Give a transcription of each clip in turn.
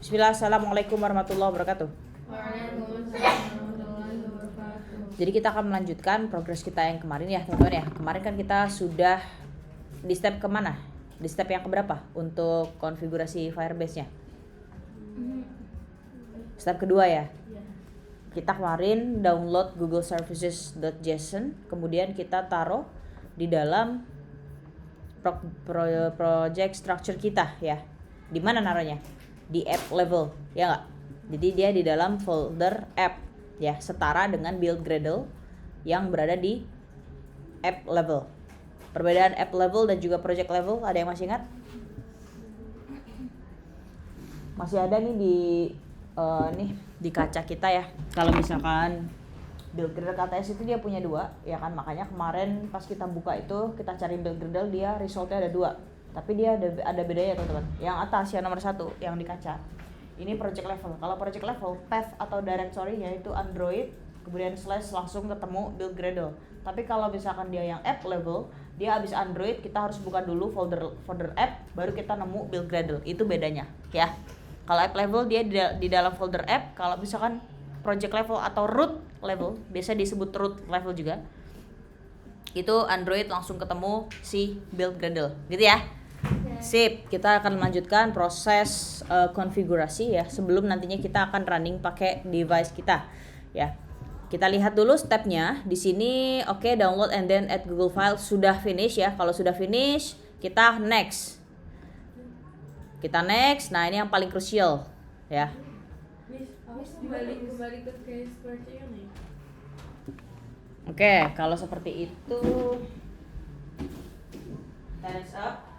Bismillah, assalamualaikum warahmatullahi wabarakatuh. Jadi kita akan melanjutkan progres kita yang kemarin ya teman-teman ya. Kemarin kan kita sudah di step kemana? Di step yang keberapa untuk konfigurasi Firebase-nya? Step kedua ya. Kita kemarin download Google Services.json, kemudian kita taruh di dalam project structure kita ya. Di mana naruhnya? Di app level, ya nggak? Jadi dia di dalam folder app ya, setara dengan build Gradle yang berada di app level. Perbedaan app level dan juga project level, ada yang masih ingat? Masih ada nih di kaca kita ya. Kalau misalkan build Gradle KTS itu dia punya dua, ya kan? Makanya kemarin pas kita buka itu kita cari build Gradle, dia resultnya ada dua. Tapi dia ada bedanya teman-teman. Yang atas yang nomor 1 yang di kaca. Ini project level. Kalau project level, path atau directory-nya itu Android, kemudian slash langsung ketemu build Gradle. Tapi kalau misalkan dia yang app level, dia habis Android, kita harus buka dulu folder app, baru kita nemu build Gradle. Itu bedanya, ya. Kalau app level dia di dalam folder app. Kalau misalkan project level atau root level, biasa disebut root level juga, itu Android langsung ketemu si build Gradle, gitu ya. Sip, kita akan melanjutkan proses konfigurasi ya, sebelum nantinya kita akan running pakai device kita ya. Kita lihat dulu stepnya di sini. Oke, download and then add Google File sudah finish ya. Kalau sudah finish, kita next. Nah ini yang paling krusial ya. Kembali ke case seperti ini. Oke, kalau seperti itu, hands up.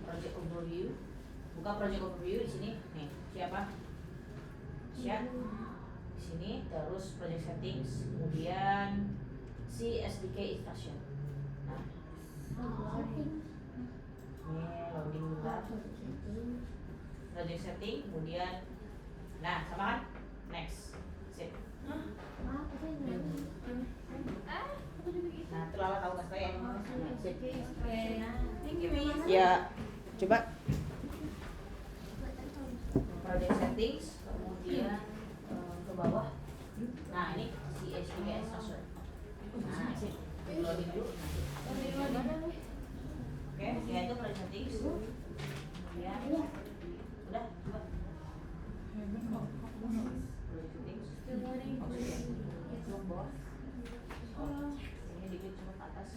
Project overview, buka project overview di sini nih. Siapa? Siap. Di sini terus project settings, kemudian si SDK instruction. Nah, ini loading dulu. Project setting, kemudian, nah sama kan? Next. Sip. Nah, itu Lala tahu nggak saya? Sip. Thank you, Miss. Ya, coba project settings, kemudian ke bawah. Nah ini si SDK instruction. Nah sip, loading dulu. Oke, ya itu project settings. Kemudian udah coba project settings. Belum bawah. Oh, ini dikit cuma ke atas.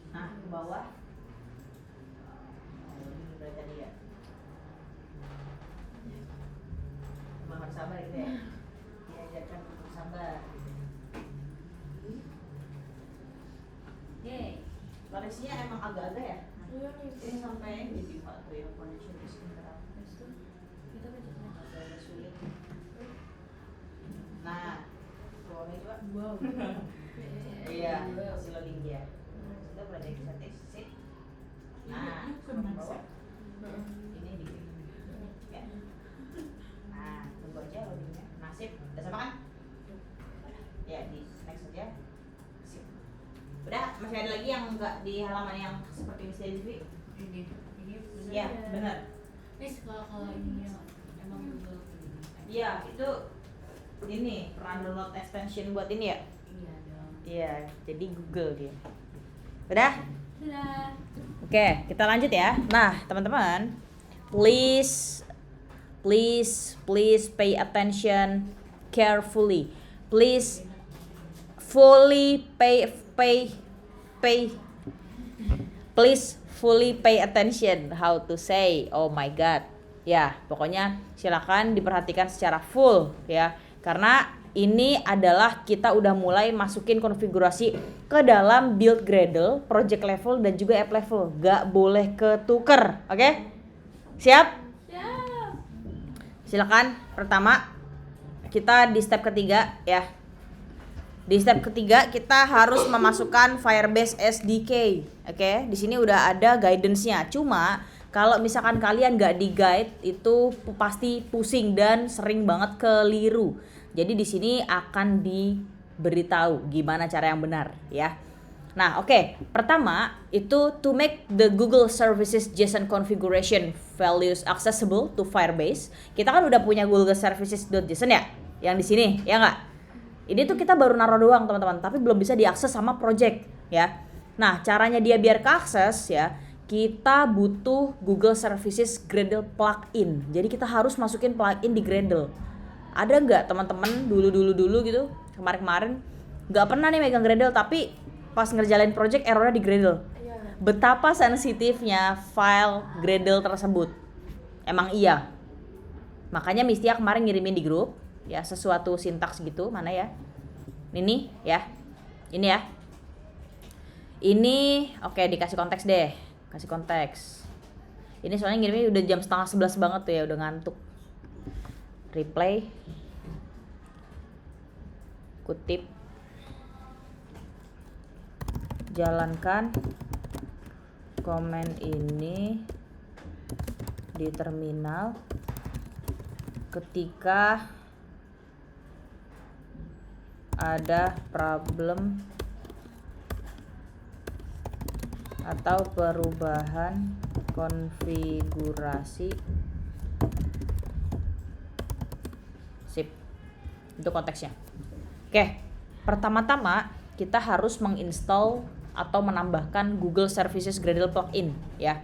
Nah, ke bawah. Ini berarti dia. Memang harus sabar gitu ya. Diajarkan untuk sabar. Oke, koneksinya emang agak-agak ya. Ini sampai di default tuh ya, connection is interrupt. Agak sulit. Nah, bawahnya coba. Wow. Iya, masih loading dia. Itu project settings, sip. Nah, ke bawah. Ini di ya. Nah, tunggu aja loadingnya. Nah, sip. Udah sama kan? Ya, di next aja. Sip. Udah, masih ada lagi yang enggak di halaman yang seperti ini di TV? Ini Iya, benar. Miss, kalau ini emang Google. Iya, itu ini pernah download extension buat ini ya? Iya dong. Iya, jadi Google dia. Udah? Sudah. Oke, kita lanjut ya. Nah, teman-teman, please pay attention carefully. Please fully pay please fully pay attention how to say. Oh my god. Ya, pokoknya silakan diperhatikan secara full ya. Karena ini adalah kita udah mulai masukin konfigurasi ke dalam build Gradle, project level dan juga app level. Gak boleh ketuker, oke? Siap? Siap. Silakan. Pertama, kita di step ketiga ya. Di step ketiga kita harus memasukkan Firebase SDK. Oke, di sini udah ada guidance-nya. Cuma kalau misalkan kalian nggak di guide itu pasti pusing dan sering banget keliru. Jadi di sini akan diberitahu gimana cara yang benar ya. Nah, oke. Pertama itu to make the Google Services JSON configuration values accessible to Firebase. Kita kan udah punya Google Services.json ya, yang di sini, ya nggak? Ini tuh kita baru naruh doang teman-teman, tapi belum bisa diakses sama project ya. Nah, caranya dia biar keakses ya, kita butuh Google Services Gradle plugin. Jadi kita harus masukin plugin di Gradle. Ada nggak teman-teman dulu gitu, kemarin nggak pernah nih megang Gradle, tapi pas ngerjain project errornya di Gradle. Betapa sensitifnya file Gradle tersebut. Emang iya. Makanya Mistia kemarin ngirimin di grup ya sesuatu sintaks gitu, mana ya? Ini ya. Ini ya. Ini oke, dikasih konteks deh. Kasih konteks. Ini soalnya ngirimnya udah jam 10:30 banget tuh ya, udah ngantuk. Replay. Kutip. Jalankan komen ini di terminal ketika ada problem atau perubahan konfigurasi. Sip. Itu konteksnya. Oke, pertama-tama kita harus menginstall atau menambahkan Google Services Gradle plugin ya.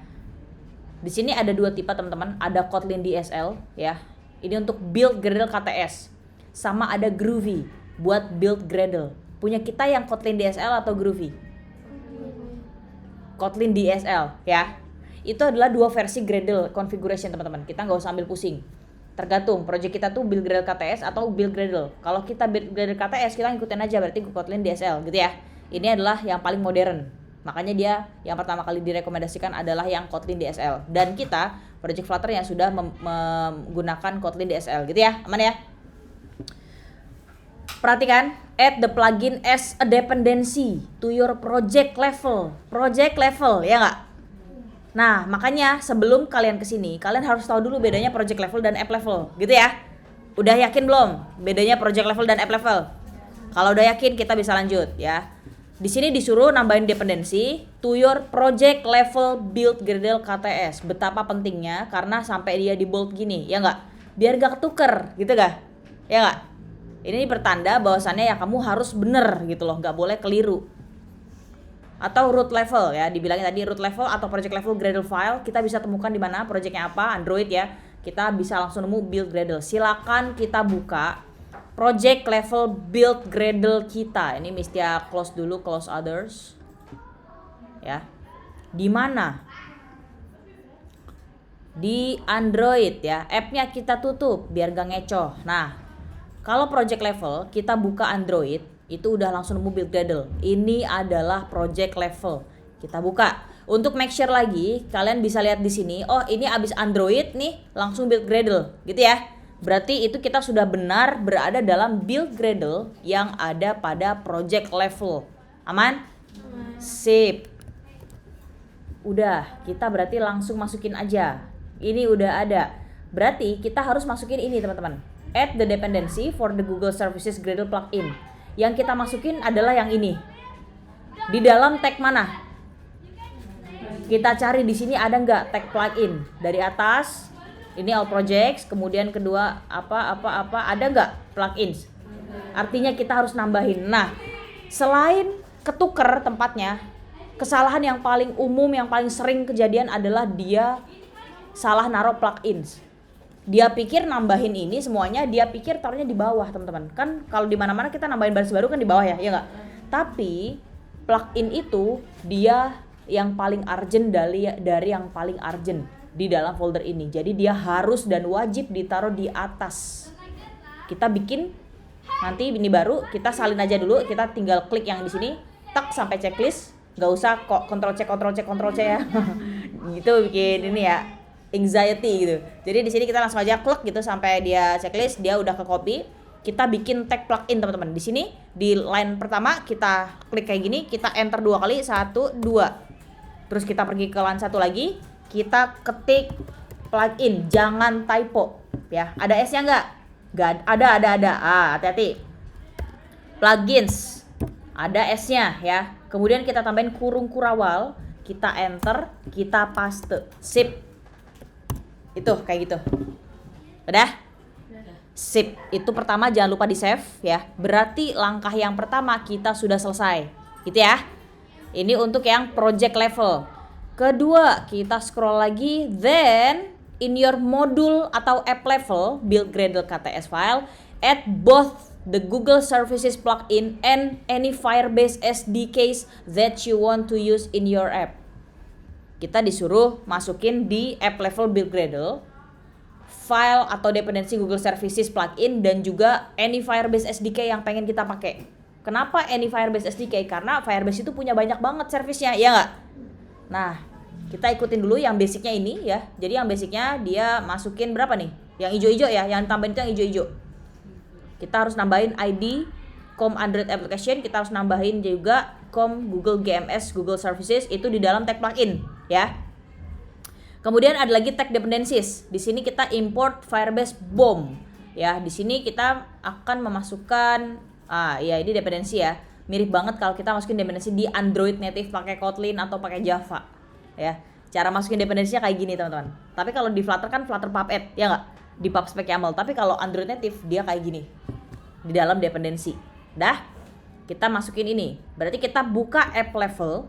Di sini ada dua tipe teman-teman, ada Kotlin DSL ya. Ini untuk build Gradle KTS. Sama ada Groovy buat build Gradle. Punya kita yang Kotlin DSL atau Groovy? Kotlin DSL ya. Itu adalah dua versi Gradle configuration teman-teman. Kita nggak usah ambil pusing. Tergantung project kita tuh build Gradle KTS atau build Gradle. Kalau kita build Gradle KTS kita ngikutin aja berarti Kotlin DSL gitu ya. Ini adalah yang paling modern. Makanya dia yang pertama kali direkomendasikan adalah yang Kotlin DSL. Dan kita project Flutter yang sudah menggunakan Kotlin DSL gitu ya. Aman ya? Perhatikan, add the plugin as a dependency to your project level. Project level, ya nggak? Nah, makanya sebelum kalian kesini, kalian harus tahu dulu bedanya project level dan app level, gitu ya. Udah yakin belum bedanya project level dan app level? Kalau udah yakin, kita bisa lanjut ya. Di sini disuruh nambahin dependensi to your project level build Gradle KTS. Betapa pentingnya karena sampai dia di bold gini, ya nggak? Biar gak ketuker, gitu gak? Ya nggak? Ini pertanda bahwasannya ya kamu harus bener gitu loh, nggak boleh keliru. Atau root level ya, dibilangin tadi root level atau project level Gradle file, kita bisa temukan di mana, projectnya apa, Android ya. Kita bisa langsung nemu build Gradle. Silakan kita buka project level build Gradle kita. Ini mesti close dulu, close others. Ya. Di mana? Di Android ya. App-nya kita tutup biar gak ngecoh. Nah, kalau project level kita buka Android, itu udah langsung nemu build Gradle. Ini adalah project level. Kita buka. Untuk make sure lagi, kalian bisa lihat di sini. Oh, ini abis Android nih, langsung build Gradle, gitu ya. Berarti itu kita sudah benar berada dalam build Gradle yang ada pada project level. Aman? Sip. Udah, kita berarti langsung masukin aja. Ini udah ada. Berarti kita harus masukin ini teman-teman. Add the dependency for the Google Services Gradle plugin. Yang kita masukin adalah yang ini. Di dalam tag mana? Kita cari di sini ada nggak tag plugin. Dari atas, ini all projects, kemudian kedua apa ada nggak plugins? Artinya kita harus nambahin. Nah, selain ketuker tempatnya, kesalahan yang paling umum yang paling sering kejadian adalah dia salah naruh plugins. Dia pikir nambahin ini semuanya, dia pikir taruhnya di bawah teman-teman. Kan kalau di mana-mana kita nambahin baris baru kan di bawah ya, ya nggak? Tapi plugin itu dia yang paling urgent dari yang paling urgent di dalam folder ini. Jadi dia harus dan wajib ditaruh di atas. Kita bikin nanti ini baru, kita salin aja dulu, kita tinggal klik yang di sini, tak sampai checklist, nggak usah kok Ctrl C ya. Gitu bikin ini ya. anxiety gitu. Jadi di sini kita langsung aja klik gitu sampai dia checklist, dia udah ke copy. Kita bikin tag plugin teman-teman. Di sini di line pertama kita klik kayak gini, kita enter 2 kali, 1, 2. Terus kita pergi ke line 1 lagi, kita ketik plugin, jangan typo ya. Ada S-nya enggak? Enggak ada. Hati-hati. Plugins. Ada S-nya ya. Kemudian kita tambahin kurung kurawal, kita enter, kita paste. Sip. Itu kayak gitu. Udah? Sip. Itu pertama jangan lupa di save ya. Berarti langkah yang pertama kita sudah selesai. Gitu ya. Ini untuk yang project level. Kedua, kita scroll lagi, then in your module atau app level build Gradle KTS file, add both the Google Services plugin and any Firebase SDKs that you want to use in your app. Kita disuruh masukin di app level build Gradle file atau dependensi Google Services plugin dan juga any Firebase SDK yang pengen kita pakai. Kenapa any Firebase SDK? Karena Firebase itu punya banyak banget servisnya, ya nggak? Nah, kita ikutin dulu yang basicnya ini ya. Jadi yang basicnya dia masukin berapa nih? Yang hijau-hijau ya, yang tambahin itu yang hijau-hijau. Kita harus nambahin ID com Android application, kita harus nambahin juga com Google GMS, Google Services itu di dalam tag plugin ya. Kemudian ada lagi tag dependencies. Di sini kita import Firebase BOM ya. Di sini kita akan memasukkan ya ini dependensi ya. Mirip banget kalau kita masukin dependensi di Android native pakai Kotlin atau pakai Java ya. Cara masukin dependensinya kayak gini teman-teman. Tapi kalau di Flutter kan Flutter Puppet ya nggak? Di PubSpec YAML. Tapi kalau Android native dia kayak gini di dalam dependensi. Dah, kita masukin ini. Berarti kita buka app level.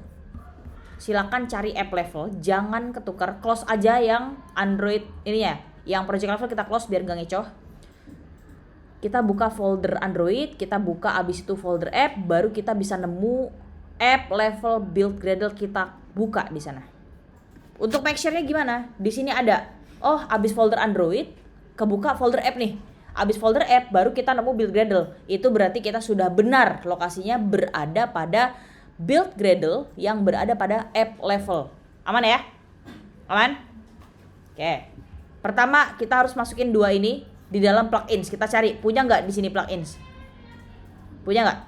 Silakan cari app level, jangan ketukar, close aja yang Android ini ya. Yang project level kita close biar gak ngecoh. Kita buka folder Android, kita buka abis itu folder app, baru kita bisa nemu app level build Gradle, kita buka di sana. Untuk make sure-nya gimana? Di sini ada, oh abis folder Android, kebuka folder app nih. Abis folder app baru kita nemu build Gradle. Itu berarti kita sudah benar lokasinya berada pada build Gradle yang berada pada app level. Aman ya? Aman? Oke. Pertama kita harus masukin 2 ini di dalam plugins. Kita cari punya nggak di sini plugins? Punya nggak?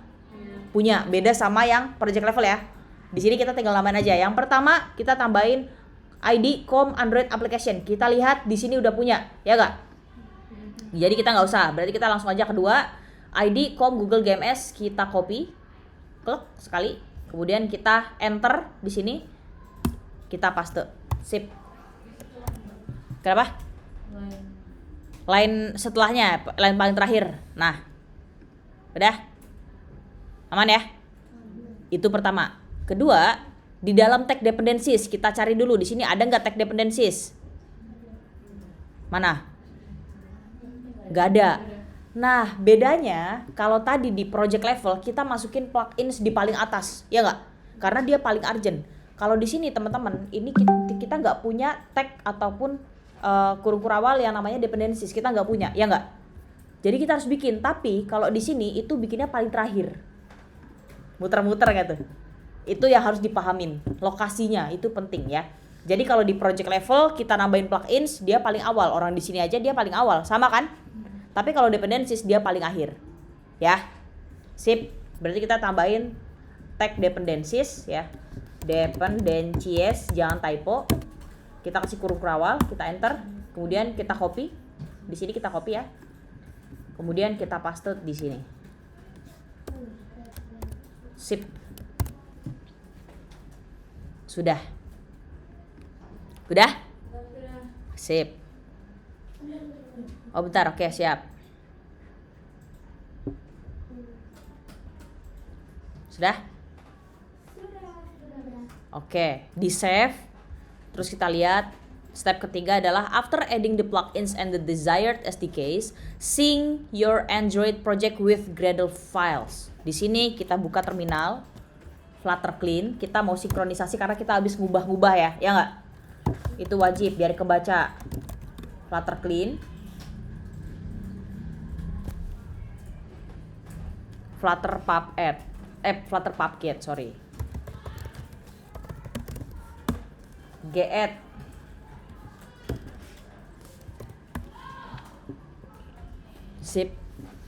Punya. Beda sama yang project level ya. Di sini kita tinggal nambahin aja. Yang pertama kita tambahin ID com Android application. Kita lihat di sini udah punya, ya nggak? Jadi kita nggak usah. Berarti kita langsung aja kedua ID com Google GMS kita copy, klik sekali. Kemudian kita enter di sini, kita paste, sip. Kenapa? Line setelahnya, line paling terakhir. Nah, udah, aman ya? Itu pertama. Kedua, di dalam tag dependencies kita cari dulu di sini ada nggak tag dependencies? Mana? Nggak ada. Nah, bedanya kalau tadi di project level kita masukin plugins di paling atas, ya nggak? Karena dia paling urgent. Kalau di sini teman-teman, ini kita nggak punya tag ataupun kurung kurawal yang namanya dependencies, kita nggak punya, ya nggak? Jadi kita harus bikin. Tapi kalau di sini itu bikinnya paling terakhir. Muter-muter gitu. Itu yang harus dipahamin. Lokasinya itu penting ya. Jadi kalau di project level kita nambahin plugins, dia paling awal. Orang di sini aja dia paling awal, sama kan? Tapi kalau dependencies dia paling akhir. Ya. Sip. Berarti kita tambahin tag dependencies ya. Dependencies, jangan typo. Kita kasih kurung kurawal, kita enter, kemudian kita copy. Di sini kita copy ya. Kemudian kita paste di sini. Sip. Sudah. Udah? Sip. Oh bentar, oke siap. Sudah? Oke, di save. Terus kita lihat step ketiga adalah after adding the plugins and the desired SDKs, sync your Android project with Gradle files. Di sini kita buka terminal Flutter Clean, kita mau sinkronisasi karena kita habis ngubah-ngubah ya nggak? Itu wajib biar kebaca. Flutter Clean, Flutter Puppet, Flutter Puppet, sorry. Get Sip.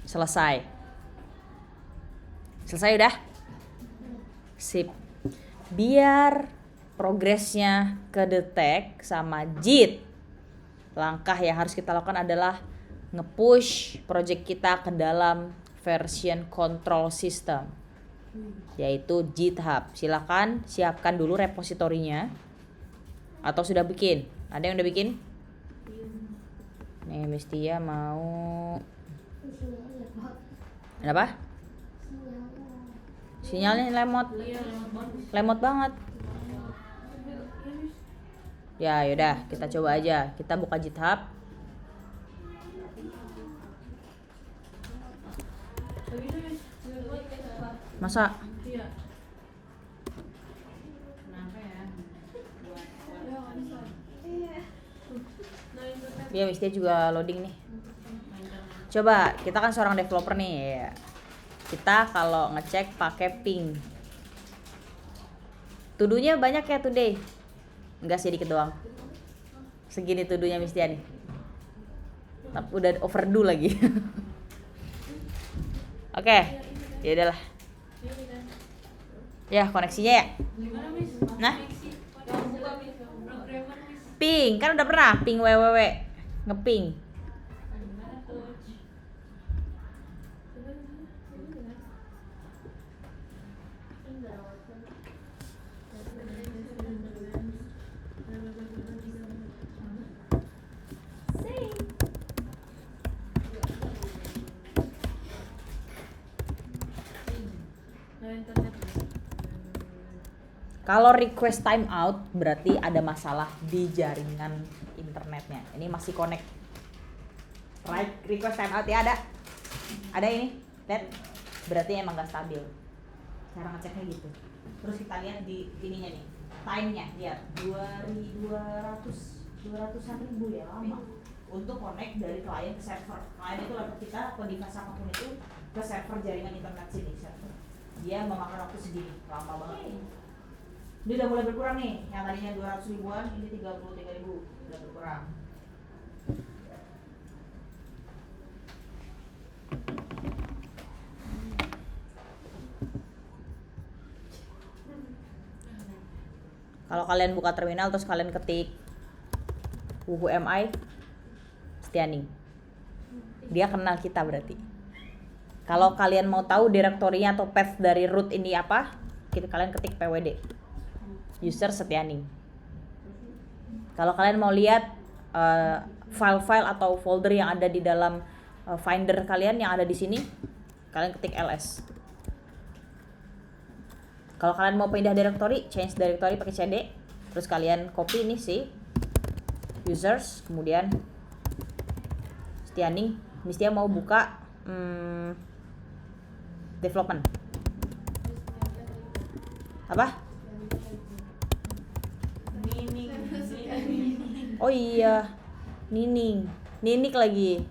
Selesai. Selesai udah? Sip. Biar progresnya kedetek sama JIT, langkah yang harus kita lakukan adalah nge-push project kita ke dalam version control system, yaitu GitHub. Silakan siapkan dulu repositorinya, atau sudah bikin? Ada yang udah bikin? Nih Miss Tia mau apa? Sinyalnya lemot. Lemot banget. Ya yaudah, kita coba aja. Kita buka GitHub. Masa? Dia Miss Tia juga loading nih. Coba, kita kan seorang developer nih ya. Kita kalau ngecek pakai ping. Tuduhnya banyak ya today? Enggak sih, dikit doang. Segini tuduhnya Miss Tia nih. Tapi udah overdue lagi. Oke, ya udahlah. Ya koneksinya ya. Nah, ping kan udah pernah ping www ngeping. Kalau request timeout berarti ada masalah di jaringan internetnya. Ini masih connect. Right, request timeout ya ada. Ada ini, lihat. Berarti emang gak stabil. Cara ngeceknya gitu. Terus kita lihat di ininya nih, time-nya lihat 200-an ribu ya, lama. Untuk connect dari klien ke server. Klien itu laptop kita atau device apapun itu ke server jaringan internet sini server. Dia memakan waktu segini, lama banget. Ini udah mulai berkurang nih, yang tadinya 200 ribuan, ini 33 ribu, udah berkurang. Kalau kalian buka terminal terus kalian ketik who.mi Setianing, dia kenal kita berarti. Kalau kalian mau tahu direktorinya atau path dari root ini apa, kalian ketik pwd user Setianing. Kalau kalian mau lihat file-file atau folder yang ada di dalam finder kalian yang ada di sini, kalian ketik ls. Kalau kalian mau pindah directory, change directory pakai cd, terus kalian copy ini si users, kemudian Setianing. Misalnya mau buka development apa? Oh iya, Ninik lagi.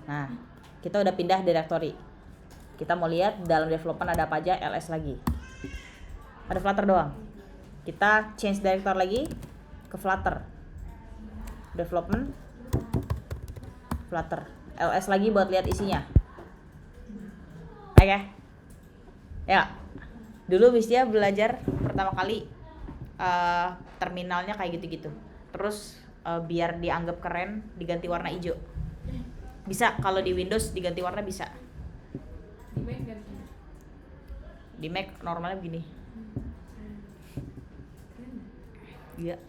Nah, kita udah pindah directory. Kita mau lihat dalam development ada apa aja, ls lagi. Ada Flutter doang. Kita change directory lagi ke Flutter. Development Flutter. ls lagi buat lihat isinya. Oke. Ya. Dulu Bistia belajar pertama kali terminalnya kayak gitu-gitu. Terus biar dianggap keren diganti warna hijau. Bisa kalau di Windows diganti warna bisa. Di Mac normalnya begini. Iya.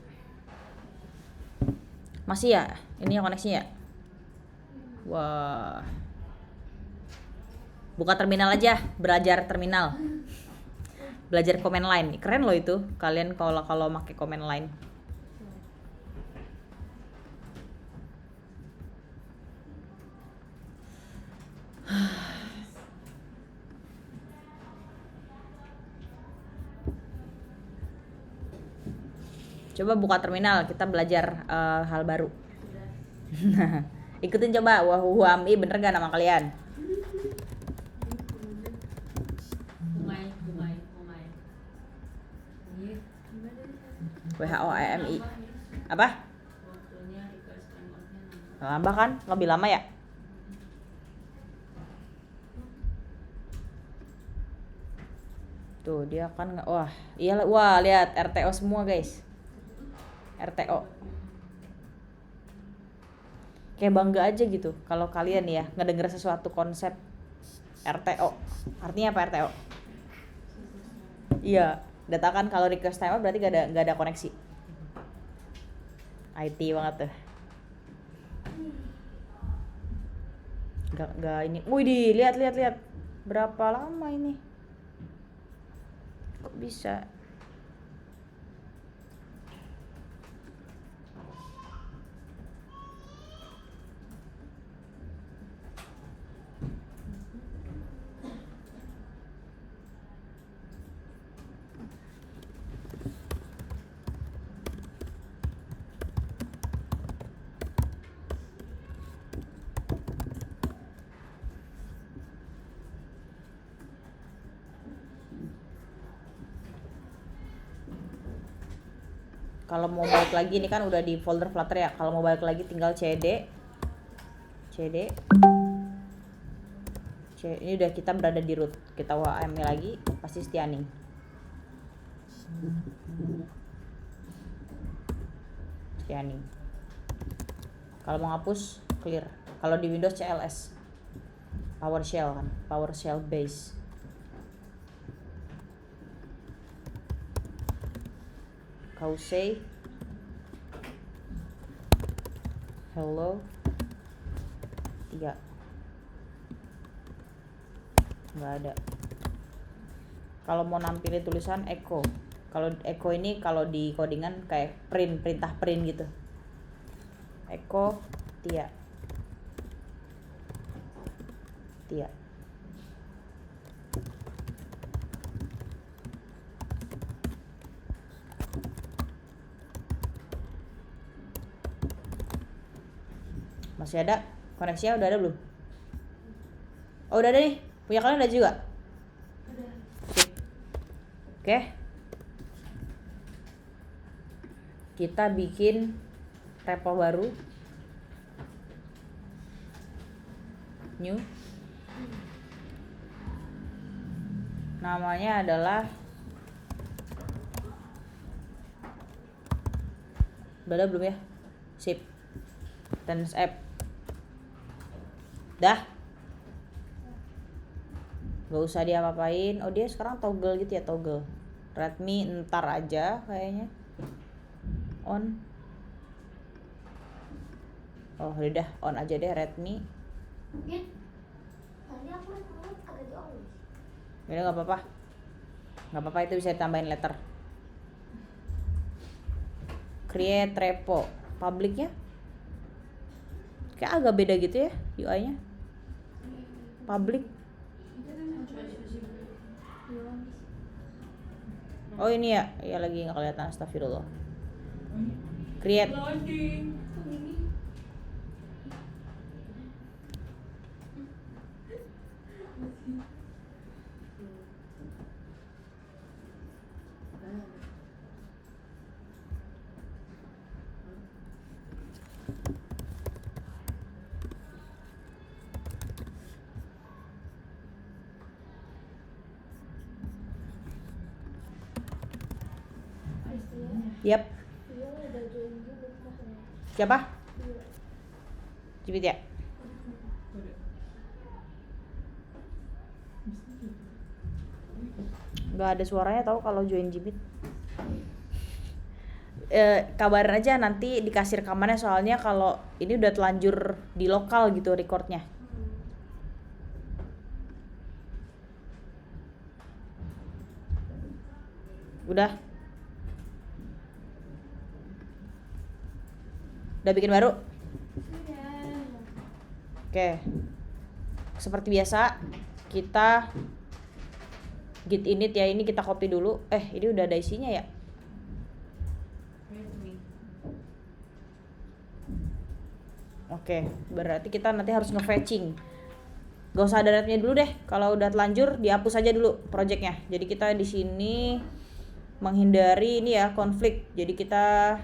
Masih ya? Ini yang koneksinya ya? Wah. Buka terminal aja, belajar terminal. Belajar command line. Keren loh itu. Kalian kalau pakai command line. Coba buka terminal, kita belajar hal baru. Ikutin coba, who.mi bener gak nama kalian? WHOAMI. Apa? Nambah kan? Lebih lama ya? Tuh dia kan wah, iya wah lihat RTO semua guys. RTO. Kayak bangga aja gitu kalau kalian ya ngedenger sesuatu konsep RTO. Artinya apa RTO? Iya, data kan kalau request time out berarti gak ada koneksi. IT banget tuh. Gak ini. Wih, lihat. Berapa lama ini? Kok bisa? Kalau mau balik lagi ini kan udah di folder Flutter ya. Kalau mau balik lagi tinggal CD. Ini udah kita berada di root. Kita WAM lagi pasti Stianing. Kalau mau hapus clear. Kalau di Windows CLS. PowerShell kan. PowerShell base. Kau say hello 3 nggak ada. Kalau mau nampilin tulisan echo, kalau echo ini kalau di codingan kayak perintah print gitu. Echo Tia masih ada koneksinya? Udah ada belum? Oh udah ada nih, punya kalian ada juga? Udah. Oke. Kita bikin repo baru, new, namanya adalah udah ada belum ya? Sip. Tense app dah, gak usah diapa-apain. Oh dia sekarang toggle gitu ya, toggle Redmi ntar aja kayaknya on. Oh udah on aja deh Redmi. Ya. Tadi aku agak di on. Udah nggak apa-apa itu bisa ditambahin letter. Create repo publicnya kayak agak beda gitu ya UI-nya. Public. Oh ini ya, ya lagi nggak kelihatan, astagfirullah. Create. Yap. Siapa? Jibit ya? Gak ada suaranya tahu kalau join Jibit. Kabarin aja nanti dikasih rekamannya, soalnya kalau ini udah telanjur di lokal gitu recordnya. Udah bikin baru? Oke. Seperti biasa kita git init ya, ini kita copy dulu. Ini udah ada isinya ya. Oke, berarti kita nanti harus nge-fetching. Gak usah ada netnya dulu deh. Kalau udah telanjur dihapus aja dulu projectnya. Jadi kita di sini menghindari ini ya konflik. Jadi kita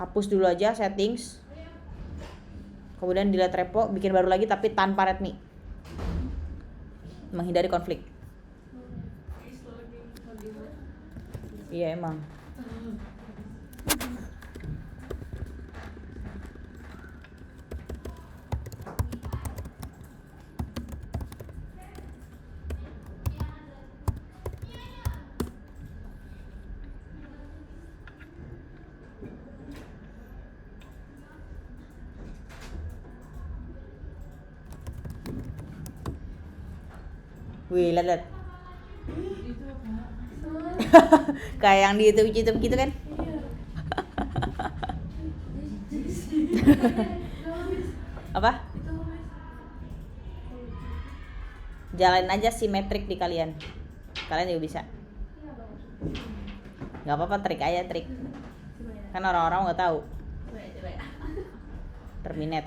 Hapus dulu aja settings. Kemudian delete repo, bikin baru lagi tapi tanpa readme. Menghindari konflik. Iya emang. Wih, lihat. Kayak yang di YouTube gitu kan? Apa? Jalanin aja simetrik di kalian. Kalian juga bisa. Gak apa-apa, trik aja trik. Kan orang-orang nggak tahu. Terminate.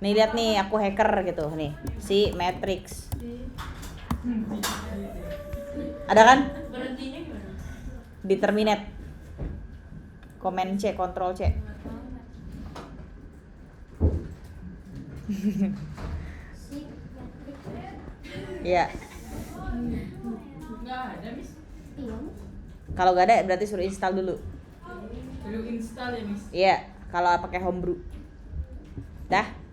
Nih lihat nih, aku hacker gitu nih. Si Matrix. Ada kan? Berhentinya gimana? Di terminate. Command C, Control C. Si Matrix. Iya. Nggak ada, Miss. Iya. Kalau nggak ada berarti suruh install dulu. Dulu install ya, Miss. Iya, kalau pakai homebrew. Dah.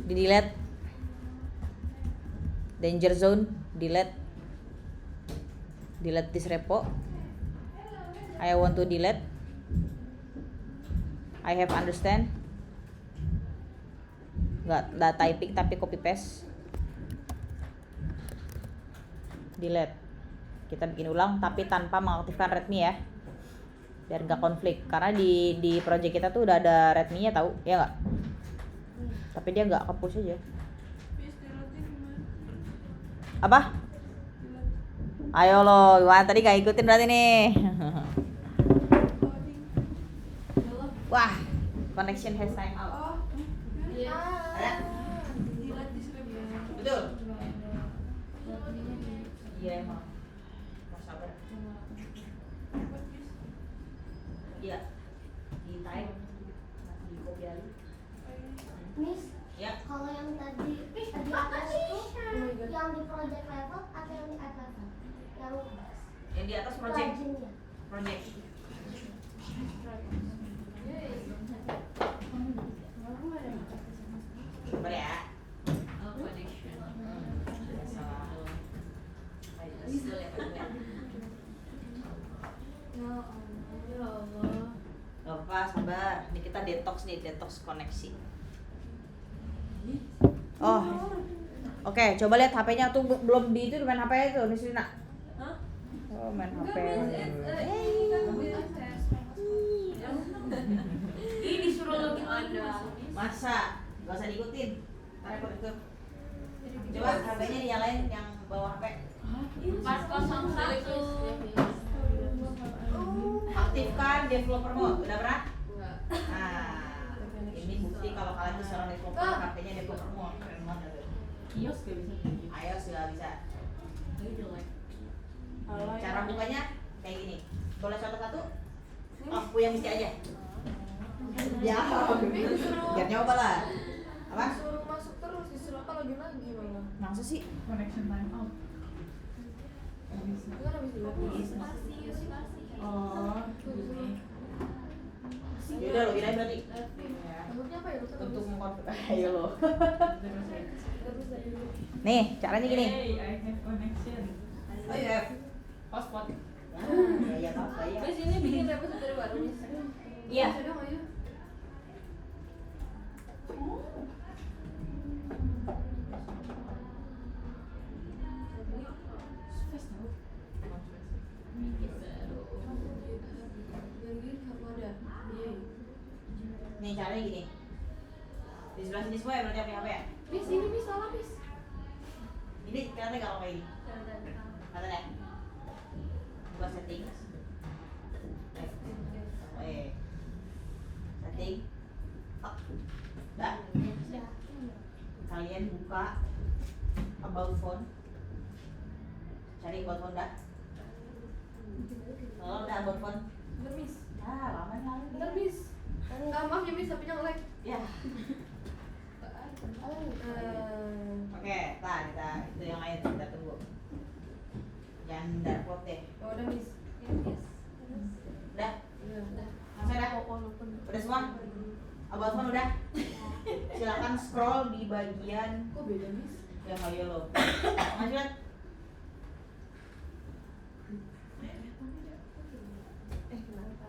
Di delete. Danger zone, delete. Delete this repo. I want to delete. I have understand. Nggak typing tapi copy paste. Delete. Kita bikin ulang tapi tanpa mengaktifkan readme ya, biar nggak konflik. Karena di project kita tuh udah ada readme-nya tahu ya nggak, tapi dia nggak ke-push aja. Miss, delete gimana? Apa? Ayo lo, gimana tadi nggak ikutin berarti nih. Wah, connection has time out. Oh, iya. Ada? Delete di sini. Betul. Iya emang. Mau sabar. Iya. Di type, di copy aja. Miss, Ya. kalau yang tadi atas itu yang di project level atau yang di atas? Yang di atas project. Plugin-nya. Project. Sabar ya. Gak apa-apa, sabar. Ini kita detox nih, detox koneksi. Oh, oke. Coba lihat HP-nya tuh belum di itu main HP itu, Miss Lina. Hah? Oh, main HP. Ini disuruh login lagi, Masa? Gak usah diikutin. Ntar ikut. Coba HP-nya dinyalain yang bawa HP. Pas 01. Aktifkan developer mode. Udah pernah? Nah, ini bukti kalau kalian tuh seorang developer, HP-nya developer mode. Keren banget tuh. iOS gak bisa kayak gitu. iOS juga bisa. Tapi jelek. Cara bukanya kayak gini. Boleh satu-satu? Aku yang mesti aja. Ya, biar nyoba lah. Apa? Disuruh masuk terus, disuruh apa login lagi malah. Masa sih? Connection time out. Itu kan habis dulu. Oh, yaudah lo kirain berarti. Maksudnya apa ya dokter? Untuk mengkonfirmasi. Ayo lo. Terus dari dulu. Nih, caranya gini. Hey, I have connection. Oh iya. Hotspot. Ya apa ya. Miss ini bikin repository baru, Miss. Iya. Bisa dong, ayo. Space tau. Yang gini aku ada. Iya. Nih caranya gini. Di sebelah sini semua ya berarti HP ya. Miss ini Miss salah Miss. Ini kelihatan kalau kayak gini. Kelihatan ya? Buka settings. Setting. Up. Dah. Kalian buka about phone. Cari about phone dah. Kalau udah about phone. Bentar, Miss. Ah, lama kali. Bentar, Miss. Maaf ya, Miss, HP-nya nge-lag. Ya. Oke, kita itu yang lain kita tunggu. Jangan darpot deh. Oh, udah, Miss. Udah, Udah. masa udah? Udah semua? About phone udah? Silakan scroll di bagian Kok beda, Miss? yang kayak lo. Masih lihat? Kenapa?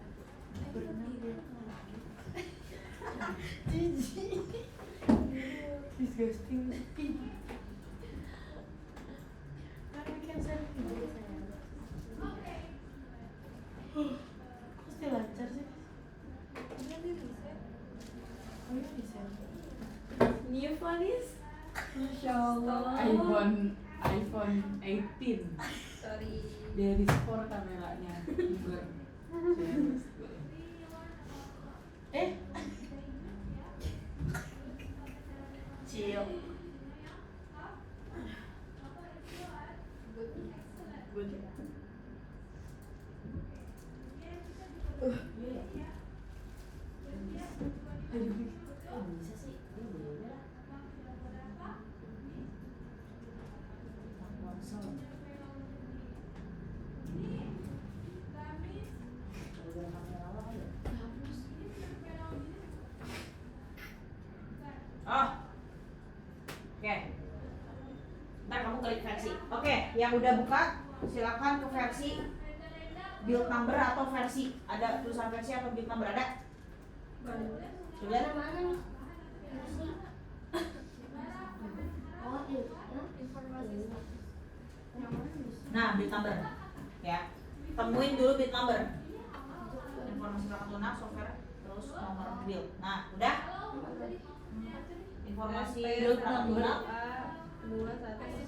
Disgusting. Pasti lancar sih. New phone is? Masya Allah. iPhone 18. Sorry. Dari sport kameranya. Chill. Good. Bisa sih, ini boleh lah. Oh, oke. Ntar kamu klik versi. Oke, yang udah buka silakan ke versi build number atau versi. Ada tulisan versi atau build number ada? Sudah? Mana nih? Versi. Oh, informasi. Nah, build number. Ya. Temuin dulu build number. Informasi perangkat lunak, software, terus nomor build. Nah, udah? Informasi build perangkat lunak,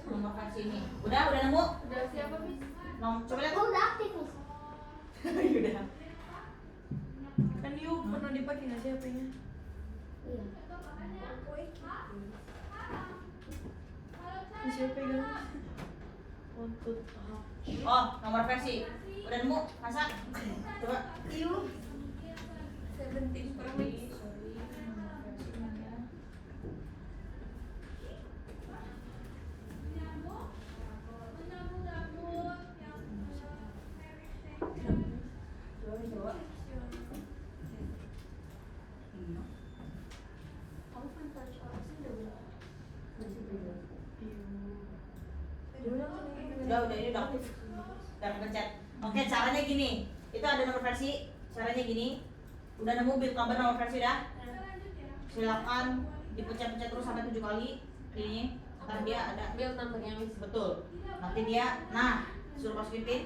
nomor versi ini. Udah nemu? Udah siapa, Miss? Coba lihat. Oh, udah aktif nih. Udah. Kan you pernah dipakai nggak sih HP-nya? Iya. Siapa yang untuk Oh, nomor versi. Udah nemu? Masa? Coba. 17 Pro Max. Kamu kan touch orang sih udah berapa? Masih belum. Udah ini udah aktif. Udah kepencet. Oke, caranya gini. Itu ada nomor versi. Caranya gini. Udah nemu build number nomor versi dah? Silakan dipencet-pencet terus sampai 7 kali. Ini. Ntar dia ada. Build numbernya, Miss. Betul. Nanti dia, nah, suruh masukin pin.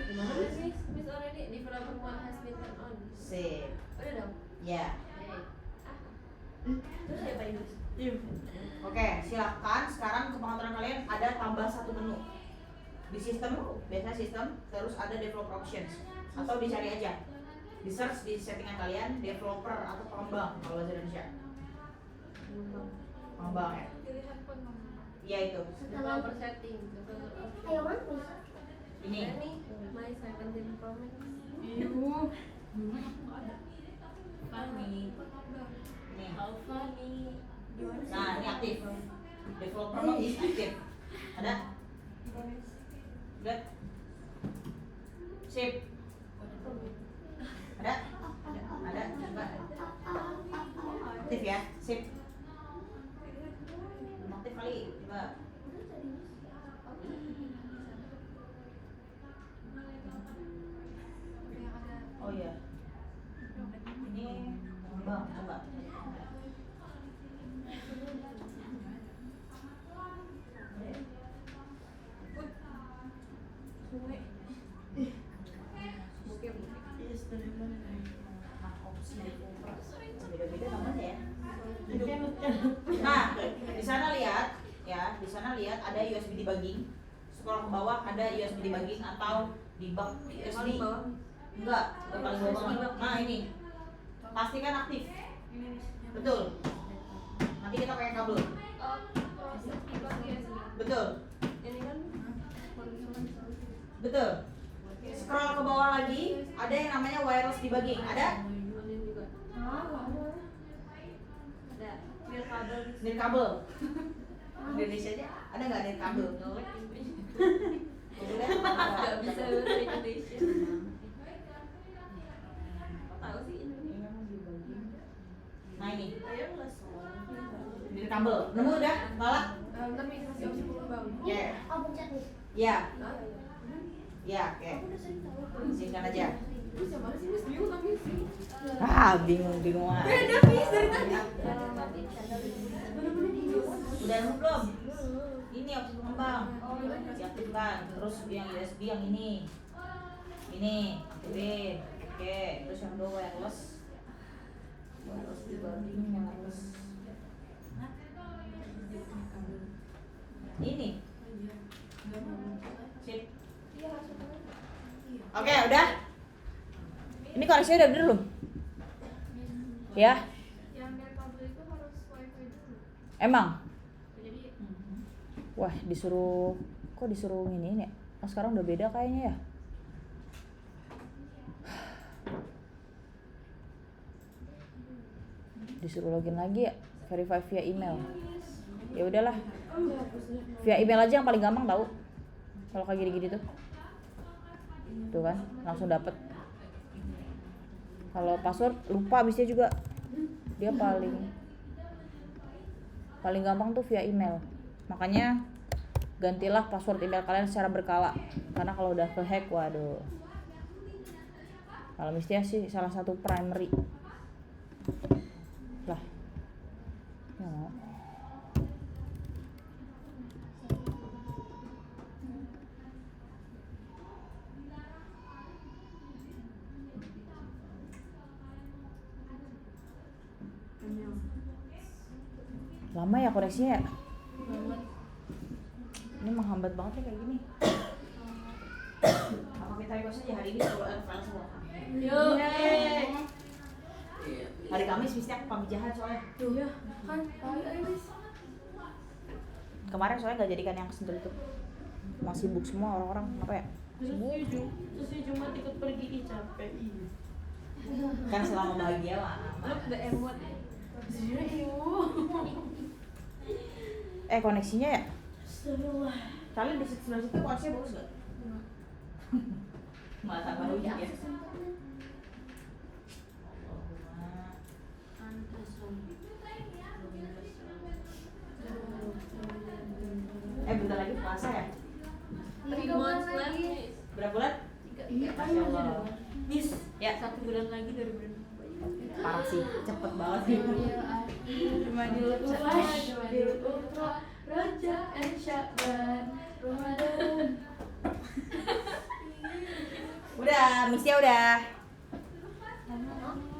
Gimana, Miss? Miss already development one has been turned on. Sip. Udah dong. Ya. Terus siapa ini? Oke, silakan sekarang ke pengaturan kalian ada tambah satu menu. Di sistem, biasa sistem, terus ada developer options. Atau dicari aja. Di search di settingan kalian, developer atau pengembang kalau bahasa Indonesia. Pengembang ya. Pilihan phone. Iya itu. Developer setting. Ayo mana nih? Ini. Ini my 17 Pro Max. Dulu aku nggak ada. Funny. Ini. How funny. Nah, ini aktif. Developer mode is aktif. Ada? Lihat. Sip. Ada? Ada? Coba. Aktif ya? Sip. Belum aktif kali. Coba. Oh iya. Ini pengembang. Coba. Nah, opsi developer. Beda-beda namanya ya. Nah, di sana lihat ya, di sana lihat ada USB debugging. Scroll ke bawah ada USB debugging atau debug USB. Enggak, bukan paling bawah banget. Nah, ini. Pastikan aktif. Betul. Nanti kita pakai kabel. Oh, proses debug ya sih. Betul. Ini kan Betul. Scroll ke bawah lagi, ada yang namanya wireless debugging. Ada? Online juga. Ada. Nirkabel. Nirkabel. Indonesia aja ada nggak nirkabel? Nolak Indonesia. Udah. Nggak bisa bahasa Indonesia. Kok tahu sih Indonesia? Nah ini Saya nggak salah. nirkabel. Nemu udah? Lala? Tapi masih opsi belum bang. Ya. Oh, pencet nih. Ya. Nah, Ya, oke. Singkat aja. terus yang mana sih Miss bingung tapi sih. Bingung. Beda Miss dari tadi. Udah nemu belum? Ini opsi pengembang. Diaktifkan. Terus yang USB yang ini. Ini aktifin. Oke, terus yang kedua wireless. Wireless debugging wireless. Ini. Sip. Oke, udah. Ini koneksinya udah bener belum? Ya, Yang nirkabel itu harus wifi dulu. emang. Jadi Wah, kok disuruh nginiin ya? Oh, sekarang udah beda kayaknya ya. Disuruh login lagi ya, verify via email. Ya udahlah. Via email aja yang paling gampang tahu. Kalau kayak gini-gini tuh. Tuh kan, langsung dapet. Kalau password lupa abisnya juga. Dia paling gampang tuh via email. Makanya gantilah password email kalian secara berkala. Karena kalau udah ke-hack, waduh. Kalau mestinya sih salah satu primary. Lah. Ya mau. Lama ya koneksinya ya? Ini menghambat banget ya kayak gini. Apa kita request aja hari ini kalau ada file semua? Yuk. Hari Kamis mesti aku pamit jahat soalnya. Ya, kan ayo Miss. Kemarin soalnya nggak jadikan yang sentul itu. Masih sibuk semua orang-orang, apa ya? Terus Jumat ikut pergi ih capek. Kan selama bahagia mah. Look the emot. Koneksinya ya? Kalian di sebelah situ koneksinya bagus gak? Mata baru ya. Bentar lagi puasa ya? 3 months left. Berapa bulan? Masya Allah. Miss, Ya, 1 bulan lagi dari bulan. parah sih, cepet banget. Jumadil Ultra, Raja and Syakban, Ramadan. Udah, misinya udah.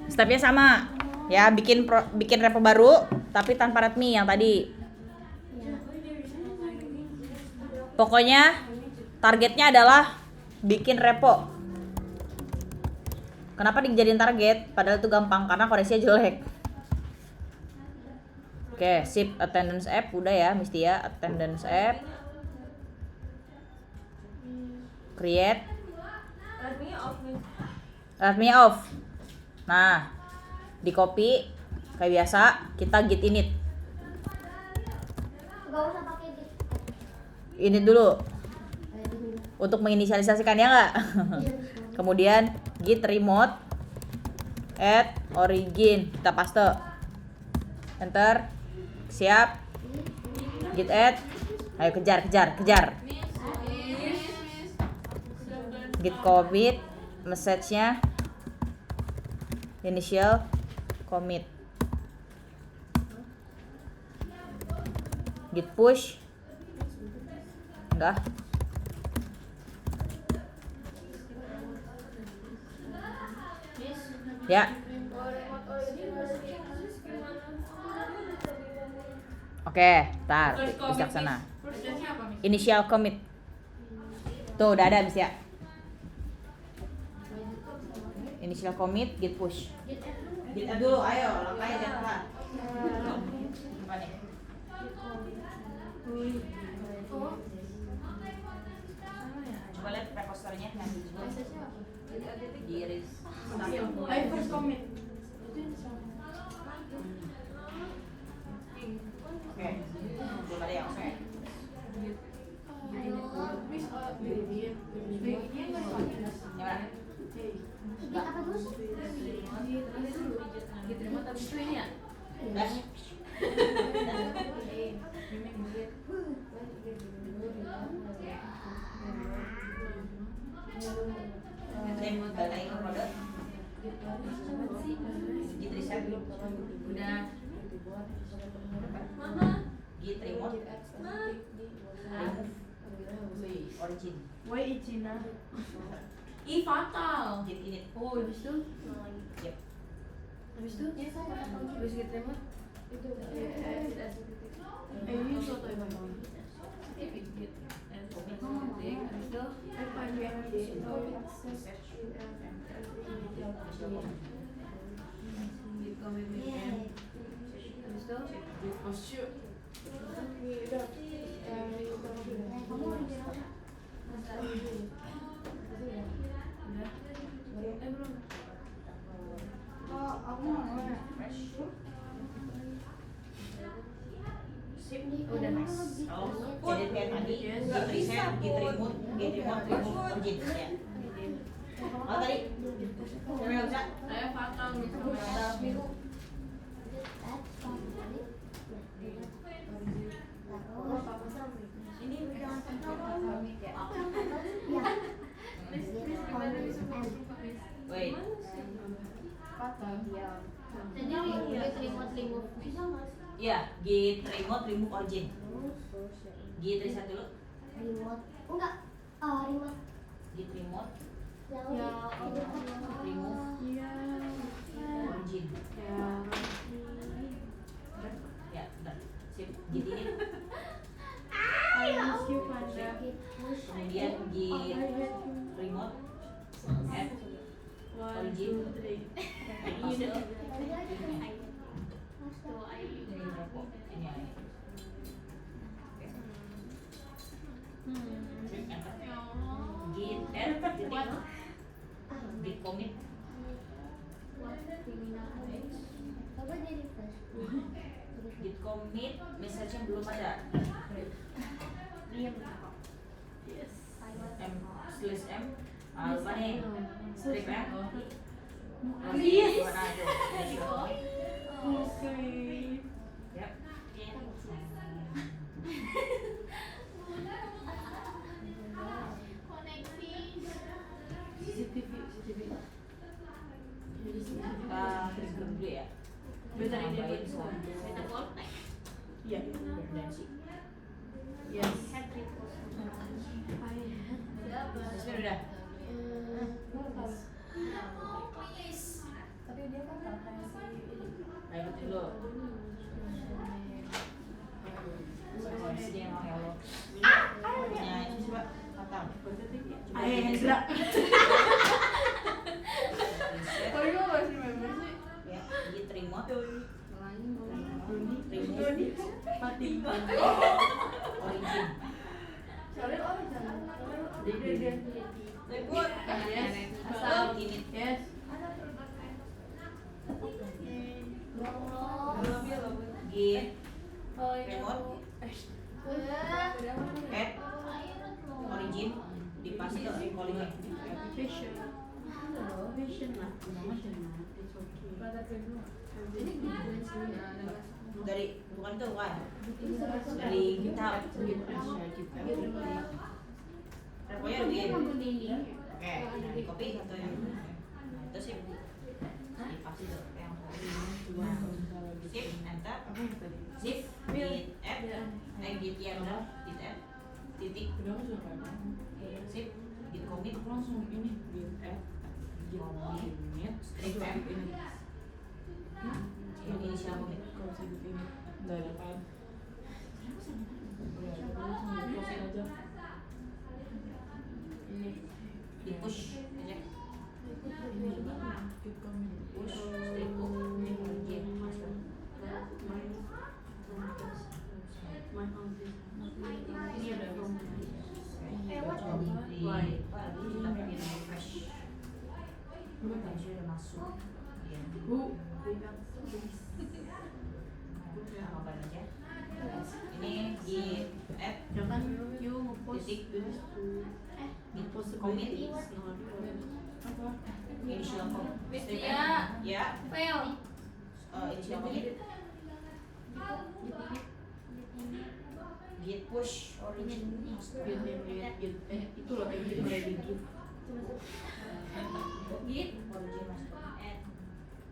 Stepnya sama. Ya, bikin repo baru tapi tanpa readme yang tadi. Pokoknya targetnya adalah bikin repo. Kenapa dijadiin target? Padahal itu gampang karena koneksinya jelek. Oke, sip. Attendance app udah ya, mesti ya. Attendance app. Create. Artinya off nih. Readme off. Nah, di copy kayak biasa, kita git init. Gak usah pakai git. Init dulu untuk menginisialisasikan ya nggak? Kemudian git remote add origin, kita paste, enter, siap, git add, ayo kejar, git commit, message-nya initial commit, git push, enggak, ya. Oke, tar, bisa ke sana. Prosesnya apa, Miss? Initial commit. Tuh, udah ada bisa ya. Initial commit, git push. Git add dulu, ayo, langkahnya jangan telat. Apa nih? Coba lihat repost itunya yang disebut Message-nya apa? diris. I first comment. Oke, belum ada yang oke. Miss dia nggak dipakai. Yang mana? Ini apa dulu sih? Diterima tapi itu ini ya? Dah. Sim, data ikut kode. Git reset. Udah. Mama. Git remote. Ma. Remove. Origin. Why Ichina? Ih, fatal. Git init. Oh, habis itu? Yep. Habis itu? Habis gitu remote? Itu Ini soto yang mana? habis itu? Habis itu? Oh shoot. Kamu lagi di mana? Belum. Oh, aku mau. Sip. Udah nice. Oh, jadi kayak tadi, git reset, git remove, remove origin. Ya. Oh tadi, siapa yang bisa? Saya fatal nih sama Ini jangan apa yang ya. Wait. Jadi remote remove bisa nggak sih? Iya, git remote, remove origin. Git reset dulu. Remote enggak remote Git remote, yang remove Iya. origin. Ya, udah. Sip. Git ini. I miss you, Panda. Kemudian git remote, add One, two, three. paste. Ini rokok. Ini aja. Oke. Sip, enter. Git add, titik. Git commit. Coba jadi flash. Git commit, message-nya belum ada. Diam. Yes. M/M apa nih? Strip M. Yes. Warna itu. Jadi commit. Okay. Yap. CCTV. Kita klik dulu ya. Bentar ini Tambahin dia. sama Iya. Berdansi. Yes. Terus udah. Tapi dia kan pakai Nah, ikut dulu. Sini emang ya lo. Punya itu coba fatal. Ayo, Reset. Kok lu masih member sih? Ya, git remote. Mati. Origin. Soalnya orang jangan. Dia. Ribut. Yes. Asal. Init. Yes. Git remote. Add origin dipaste ke calling-nya. Vision. Vision lah. Dari bukan itu kan? Dari GitHub. Pokoknya di oke, nah, di copy satu yang nah, itu sih dipaste tuh yang sip, enter, zip, git add, git ya udah, git add, titik, sip, git commit, Langsung ini git add. commit, strip m, yang inisial commit, Kalau sibuk ini. Enggak ada kan. Closing aja. Ini. di push aja, Ini juga. Keep coming. push, strip u, origin, master, My house is. Ini ada. di Tambahan aja. Ini git add Jangan you ngepost Titik. this to ngepost Commit. apa? initial Wistia. ya Fail. initial commit git push origin Itu loh yang jadi ready gift. Git. origin master add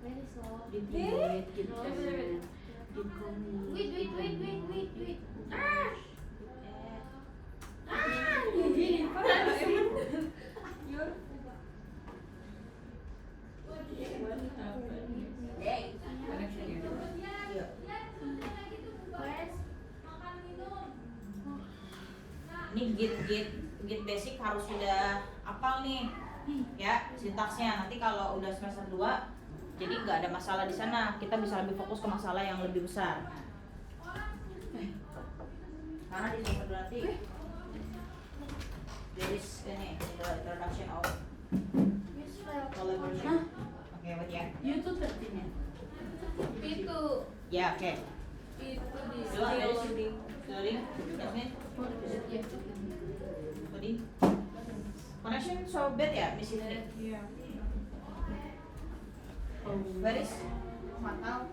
Very slow. Git invite, git add, git commit. Wait. Iya. Ini git basic harus sudah hafal nih ya sintaksnya. Nanti kalau udah semester 2 jadi nggak ada masalah di sana, kita bisa lebih fokus ke masalah yang lebih besar. Karena di semester 2 nanti there is ini the introduction of collaboration. Oke, buat ya. You tuh 13 ya? Itu. Ya, oke. Itu di Dua ada skill. shooting, Jasmine, tadi connection so bad ya, Miss Indri? Iya. Baris, fatal.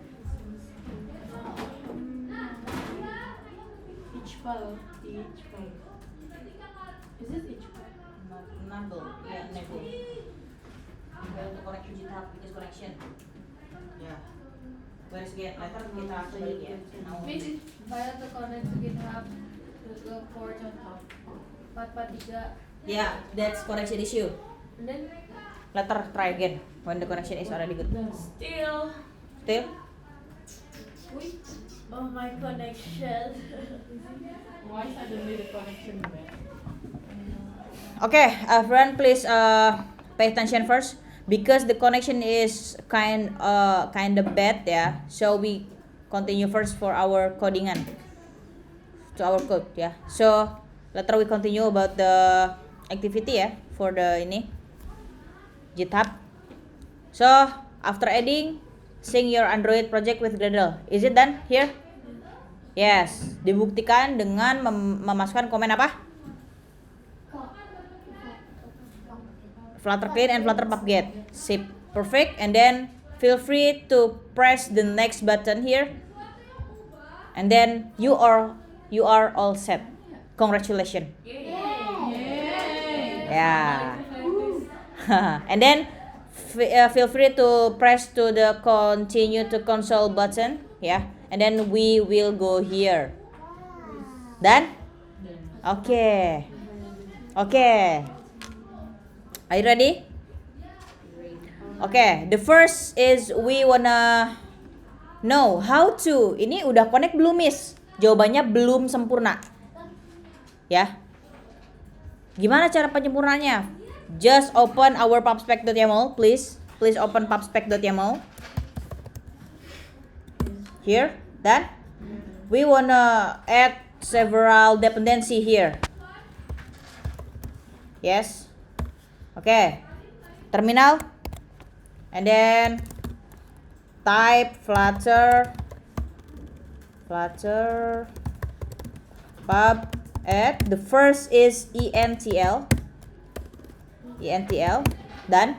Each file. Is it each file? Enable, ya enable. Untuk connection GitHub, because connection. Ya. Baris get later kita balik ya. Now. File to connect to GitHub. The port on top. 443. Yeah, that's connection issue. And then Later try again when the connection is already good. still. Still? Wait. Oh my connection. Why suddenly the connection bad? Okay, friend, please pay attention first because the connection is kind of bad, yeah. So we continue first for our codingan to our code, yeah. So later we continue about the activity, yeah, for the ini GitHub. So after adding, sync your Android project with Gradle. Is it done here? Yes. Dibuktikan dengan memasukkan komen apa? Flutter clean and Flutter pubget. Sip, perfect. And then feel free to press the next button here. And then you are all set. Congratulations. Yeah. And then feel free to press to the continue to console button, yeah. And then we will go here. Done? Okay. Okay. Are you ready? Okay, the first is we wanna know how to. Ini udah connect belum, Miss? Jawabannya belum sempurna. Ya. Gimana cara penyempurnaannya? Just open our pubspec.yaml, please. Please open pubspec.yaml. Here, done. We wanna add several dependency here. Yes. Okay. Terminal. And then type flutter pub add. The first is ENTL. Done.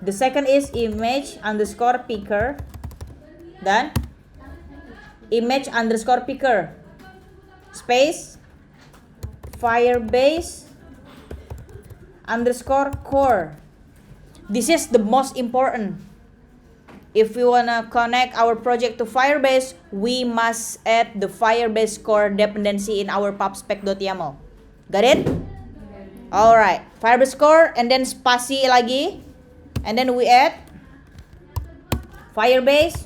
The second is image underscore picker. Done. Image underscore picker space Firebase underscore core. This is the most important. If we wanna connect our project to Firebase, we must add the Firebase core dependency in our pubspec.yaml. Got it? Alright, Firebase core and then spasi lagi, and then we add Firebase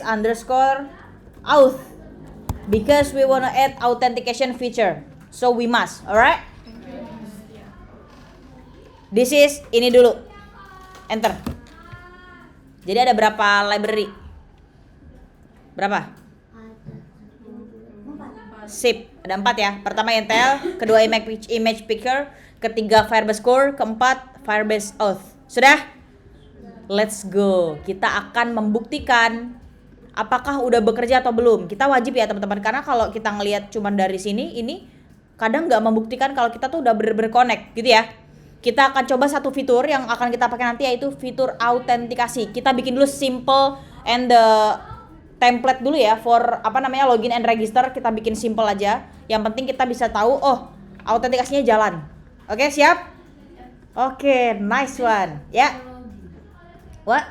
underscore auth because we wanna add authentication feature, so we must. Alright. This is ini dulu. Enter. Jadi ada berapa library? Berapa? Sip, ada 4 ya. Pertama Intel, kedua image picker, ketiga Firebase core, keempat Firebase auth. Sudah? Let's go. Kita akan membuktikan apakah udah bekerja atau belum. Kita wajib ya teman-teman, karena kalau kita ngelihat cuman dari sini, ini kadang nggak membuktikan kalau kita tuh udah bener-bener connect gitu ya. Kita akan coba satu fitur yang akan kita pakai nanti, yaitu fitur autentikasi. Kita bikin dulu simple and the template dulu ya for login and register. Kita bikin simple aja. Yang penting kita bisa tahu autentikasinya jalan. Oke, siap? Oke, nice one. Ya. What?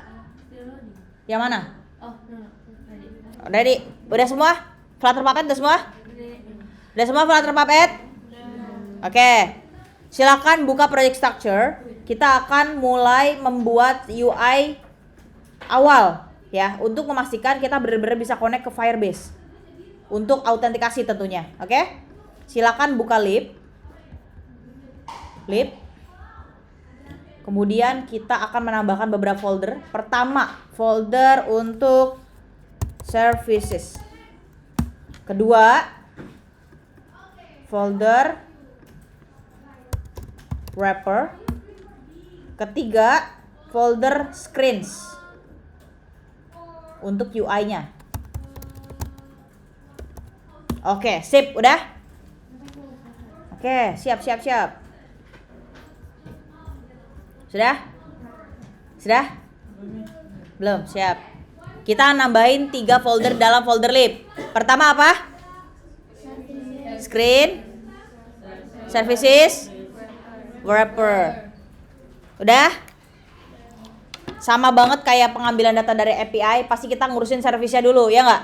Yang mana? Oh, no. Ready. Ready? Udah semua? Flutter Puppet udah semua? Udah semua Flutter Puppet? Oke. Silakan buka project structure. Kita akan mulai membuat UI awal ya, untuk memastikan kita benar-benar bisa connect ke Firebase. Untuk autentikasi tentunya. Oke? Silakan buka lib. Kemudian kita akan menambahkan beberapa folder. Pertama, folder untuk services. Kedua, folder wrapper. Ketiga, folder screens untuk UI-nya. Oke, sip, udah? Oke, siap. Sudah? Belum, siap. Kita nambahin 3 folder dalam folder lib. Pertama apa? Screen, services, wrapper. Udah? Sama banget kayak pengambilan data dari API, pasti kita ngurusin servisnya dulu, ya nggak?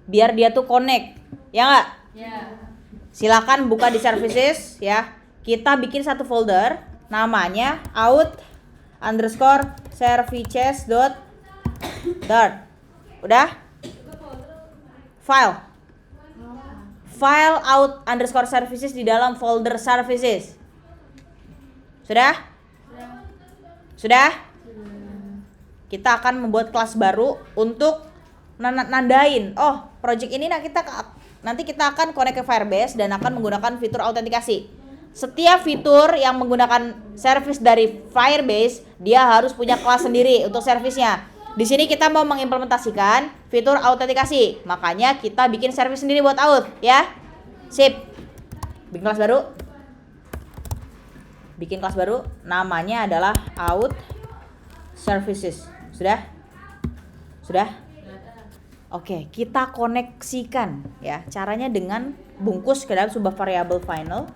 Biar dia tuh connect, ya nggak? Ya. Silakan buka di services ya. Kita bikin satu folder, namanya out_services.dart. Udah? File out_services di dalam folder services. Sudah? Kita akan membuat kelas baru untuk nandain. Project ini nanti kita akan connect ke Firebase dan akan menggunakan fitur autentikasi. Setiap fitur yang menggunakan service dari Firebase, dia harus punya kelas sendiri untuk servisnya. Di sini kita mau mengimplementasikan fitur autentikasi, makanya kita bikin service sendiri buat out, ya. Sip. Bikin kelas baru, namanya adalah out services. Sudah? Oke, kita koneksikan ya. Caranya dengan bungkus ke dalam sebuah variabel final.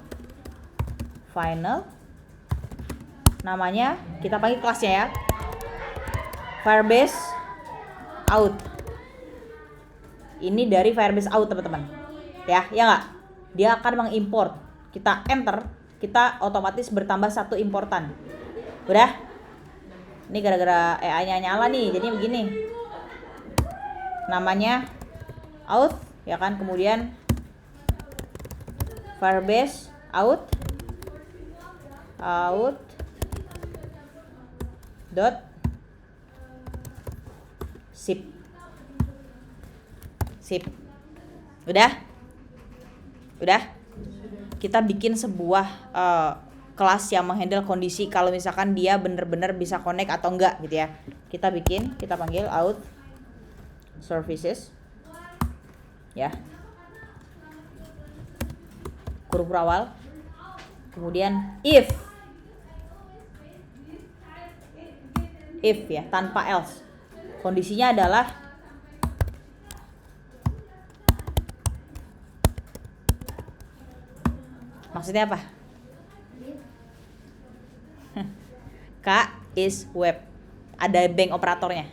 Namanya kita panggil kelasnya ya. Firebase out. Ini dari Firebase out, teman-teman. Ya nggak? Dia akan mengimport. Kita enter, kita otomatis bertambah 1 importan. Udah? Ini gara-gara AI-nya nyala nih, jadi begini. Namanya out, ya kan? Kemudian Firebase out dot sip. Udah? Kita bikin sebuah kelas yang menghandle kondisi kalau misalkan dia bener-bener bisa connect atau enggak gitu ya. Kita panggil out services ya, huruf awal, kemudian if ya, tanpa else. Kondisinya adalah maksudnya apa? K is web. Ada bank operatornya.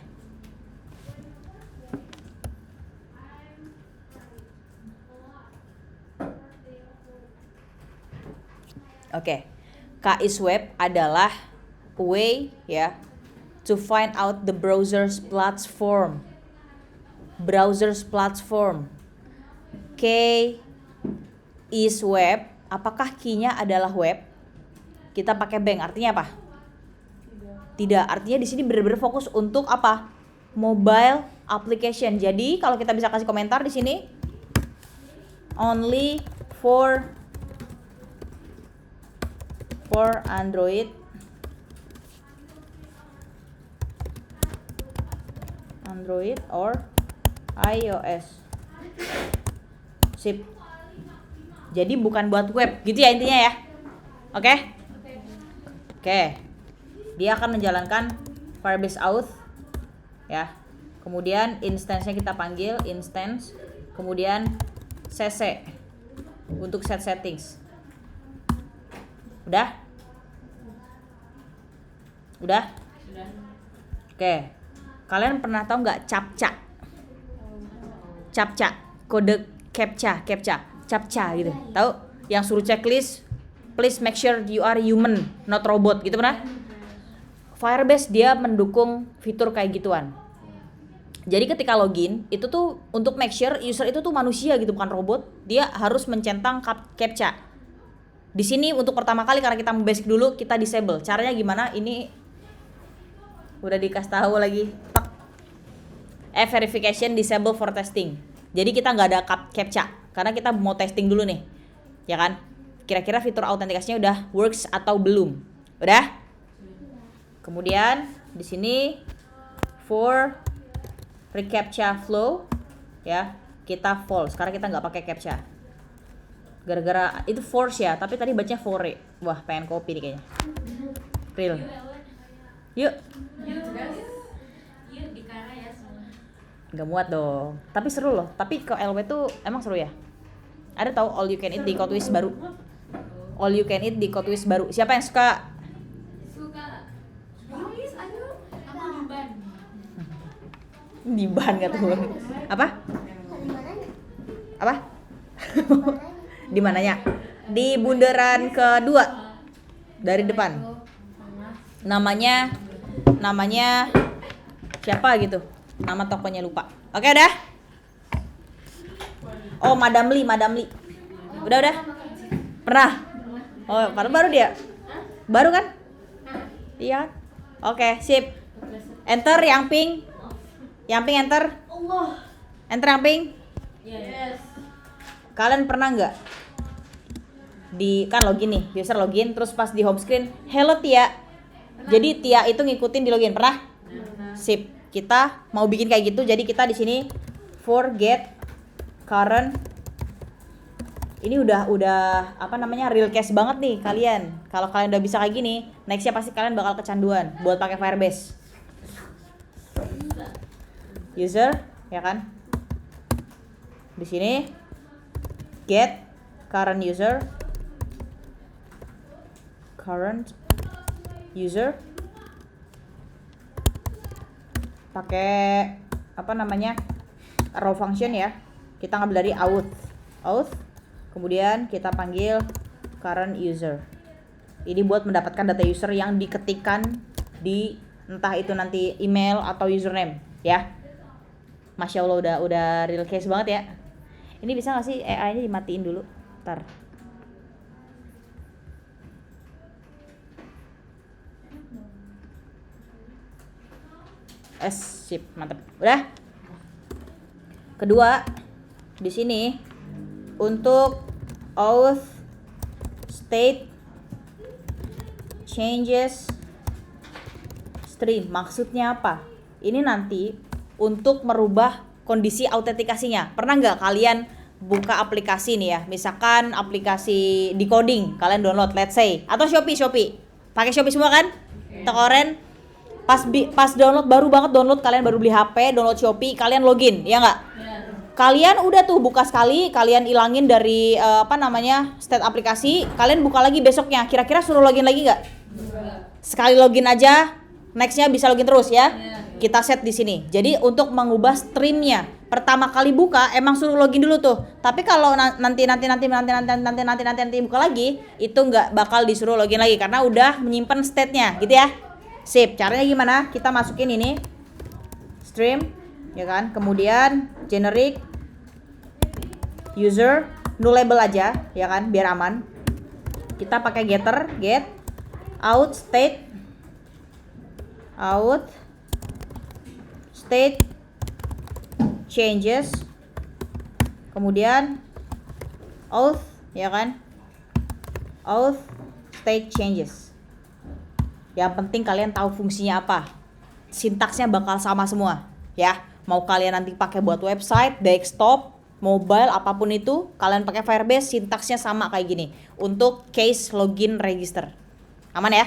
Oke. K is web adalah way ya to find out the browser's platform. K is web. Apakah key-nya adalah web? Kita pakai bank, artinya apa? Tidak, artinya di sini benar-benar fokus untuk apa? Mobile application. Jadi kalau kita bisa kasih komentar di sini, only for Android Android or iOS. Sip. Jadi bukan buat web gitu ya intinya ya. Oke? Oke. Dia akan menjalankan Firebase Auth ya. Kemudian instance-nya kita panggil instance, kemudian cc untuk set settings. Udah? Udah? Oke. Kalian pernah tahu nggak captcha? Captcha, kode captcha gitu. Tahu? Yang suruh checklist, please make sure you are human, not robot gitu pernah? Firebase dia mendukung fitur kayak gituan. Jadi ketika login, itu tuh untuk make sure user itu tuh manusia gitu, bukan robot. Dia harus mencentang captcha. Di sini untuk pertama kali karena kita basic dulu, kita disable. Caranya gimana? Ini udah dikasih tahu lagi. Verification disable for testing. Jadi kita nggak ada captcha karena kita mau testing dulu nih, ya kan? Kira-kira fitur autentikasinya udah works atau belum? Udah? Kemudian di sini for reCAPTCHA flow ya kita false karena kita nggak pakai captcha. Gara-gara itu force ya, tapi tadi bacanya fore. Wah, pengen kopi nih kayaknya. Real. Yuk. Yuk dikara ya semua. Nggak muat dong. Tapi seru loh. Tapi ke LW tuh emang seru ya. Ada tahu all you can eat di Codewis baru. All you can eat di Codewis baru. Siapa yang suka? Suka. Please, ayo. Aku ban. Di ban nggak tuh? Apa? Di mananya? Apa? Mananya? Di mananya? Di bundaran kedua dari depan. Namanya siapa gitu? Nama tokonya lupa. Oke udah. Oh Madam Lee. Udah. Pernah? Oh baru dia. Baru kan? Iya. Oke sip. Enter yang pink. Enter. Enter yang pink. Yes. Kalian pernah nggak kan login nih, user login terus pas di home screen hello Tia. Jadi Tia itu ngikutin di login, pernah? Sip. Kita mau bikin kayak gitu. Jadi kita di sini forget current. Ini udah apa namanya? Real case banget nih kalian. Kalau kalian udah bisa kayak gini, nextnya pasti kalian bakal kecanduan buat pakai Firebase. User, ya kan? Di sini get current user pakai apa namanya raw function ya, kita ngambil dari auth kemudian kita panggil current user. Ini buat mendapatkan data user yang diketikkan di entah itu nanti email atau username ya. Masya Allah udah real case banget ya. Ini bisa nggak sih AI-nya dimatiin dulu? Ntar. Sip, mantap. Udah. Kedua, di sini untuk auth state changes stream. Maksudnya apa? Ini nanti untuk merubah kondisi autentikasinya. Pernah nggak kalian buka aplikasi nih ya, misalkan aplikasi decoding kalian download, let's say, atau Shopee, pakai Shopee semua kan? Tokoren, pas download baru banget kalian baru beli HP, download Shopee, kalian login, ya nggak? Kalian udah tuh buka sekali, kalian ilangin dari state aplikasi, kalian buka lagi besoknya, kira-kira suruh login lagi nggak? Sekali login aja, nextnya bisa login terus ya. Kita set di sini. Jadi untuk mengubah streamnya, pertama kali buka emang suruh login dulu tuh. Tapi kalau nanti buka lagi, itu nggak bakal disuruh login lagi karena udah menyimpan state-nya, gitu ya. Sip. Caranya gimana? Kita masukin ini stream, ya kan? Kemudian generic user nullable aja, ya kan? Biar aman. Kita pakai getter, get out state changes, kemudian auth, ya kan? Auth state changes. Yang penting kalian tahu fungsinya apa. Sintaksnya bakal sama semua. ya. Mau kalian nanti pakai buat website, desktop, mobile, apapun itu, kalian pakai Firebase, sintaksnya sama kayak gini. Untuk case login register. Aman ya?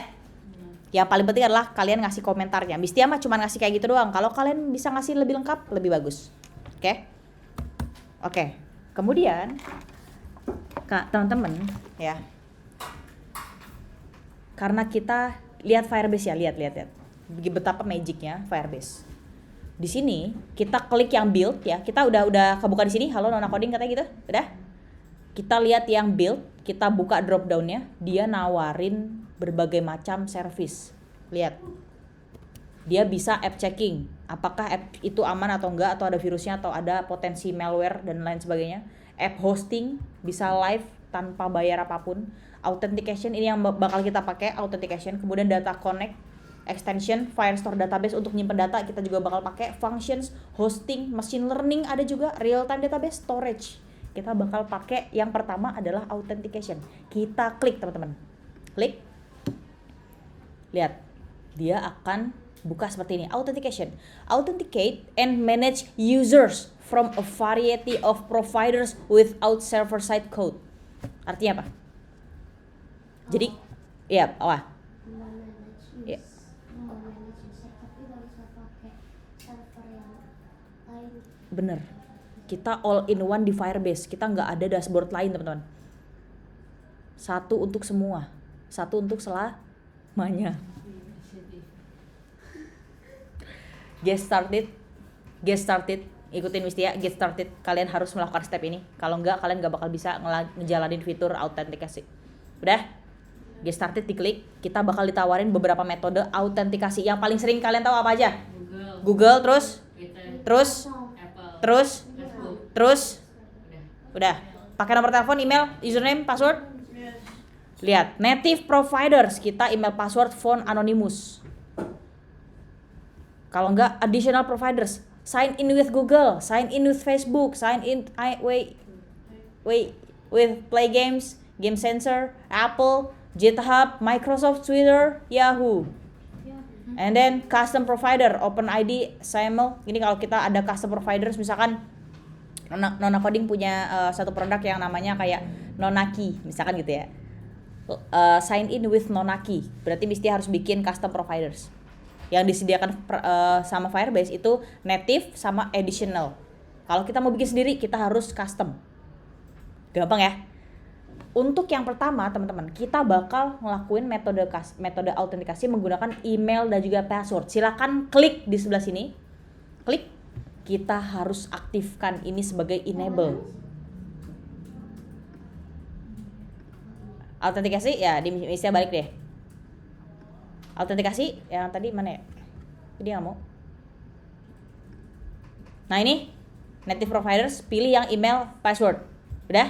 Yang paling penting adalah kalian ngasih komentarnya. Mistia mah cuma ngasih kayak gitu doang. Kalau kalian bisa ngasih lebih lengkap, lebih bagus. Oke? Oke. Kemudian, Kak, teman-teman, ya. Karena kita lihat Firebase ya, lihat. Betapa magicnya Firebase. Di sini kita klik yang build ya. Kita udah kebuka di sini. Halo Nona Coding katanya gitu. Udah? Kita lihat yang build, kita buka drop down-nya, dia nawarin berbagai macam service. Lihat. Dia bisa app checking. Apakah app itu aman atau enggak, atau ada virusnya, atau ada potensi malware dan lain sebagainya. App hosting, bisa live tanpa bayar apapun. Authentication, ini yang bakal kita pakai, authentication. Kemudian data connect, extension, Firestore database untuk nyimpen data, kita juga bakal pakai. Functions, hosting, machine learning, ada juga real time database, storage. Kita bakal pakai yang pertama adalah authentication. Kita klik teman-teman. Klik. Lihat. Dia akan buka seperti ini. Authentication. Authenticate and manage users from a variety of providers without server-side code. Artinya apa? Jadi, ya, Ya. Bener. Kita all in one di Firebase. Kita nggak ada dashboard lain teman-teman. Satu untuk semua. Satu untuk selamanya. Get started. Ikutin Mistia, get started. Kalian harus melakukan step ini. Kalau nggak, kalian nggak bakal bisa ngejalanin fitur autentikasi. Udah? Get started, diklik. Kita bakal ditawarin beberapa metode autentikasi. Yang paling sering kalian tahu apa aja? Google, terus? Udah. Pakai nomor telepon, email, username, password? Lihat, native providers, kita email, password, phone, anonymous. Kalau enggak, additional providers, sign in with Google, sign in with Facebook, sign in with Play Games, Game Sensor, Apple, GitHub, Microsoft, Twitter, Yahoo. And then custom provider, OpenID, SAML. Ini kalau kita ada custom providers, misalkan Nona Coding punya satu produk yang namanya kayak Nonaki, misalkan gitu ya. Sign in with Nonaki, berarti mesti harus bikin custom providers. Yang disediakan sama Firebase itu native sama additional. Kalau kita mau bikin sendiri, kita harus custom. Gampang ya? Untuk yang pertama teman-teman, kita bakal ngelakuin metode autentikasi menggunakan email dan juga password. Silakan klik di sebelah sini. Klik. Kita harus aktifkan ini sebagai enable. Autentikasi ya, bisa balik deh. Autentikasi yang tadi mana ya? Dia nggak mau. Nah ini native providers, pilih yang email, password. Udah?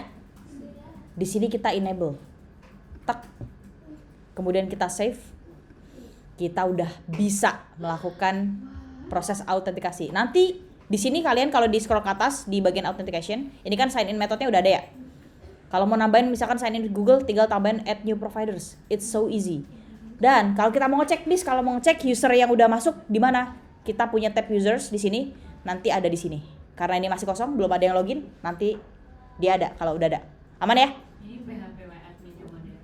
Di sini kita enable. Tak. Kemudian kita save. Kita udah bisa melakukan proses autentikasi. Nanti di sini kalian kalau di scroll ke atas di bagian authentication, ini kan sign in metodenya udah ada ya. Kalau mau nambahin misalkan sign in di Google, tinggal tambahin add new providers. It's so easy. Dan kalau kita mau ngecek bis, kalau mau ngecek user yang udah masuk di mana, kita punya tab users di sini, nanti ada di sini. Karena ini masih kosong, belum ada yang login, nanti dia ada kalau udah ada. Aman ya? Ini PHP admin yang modern.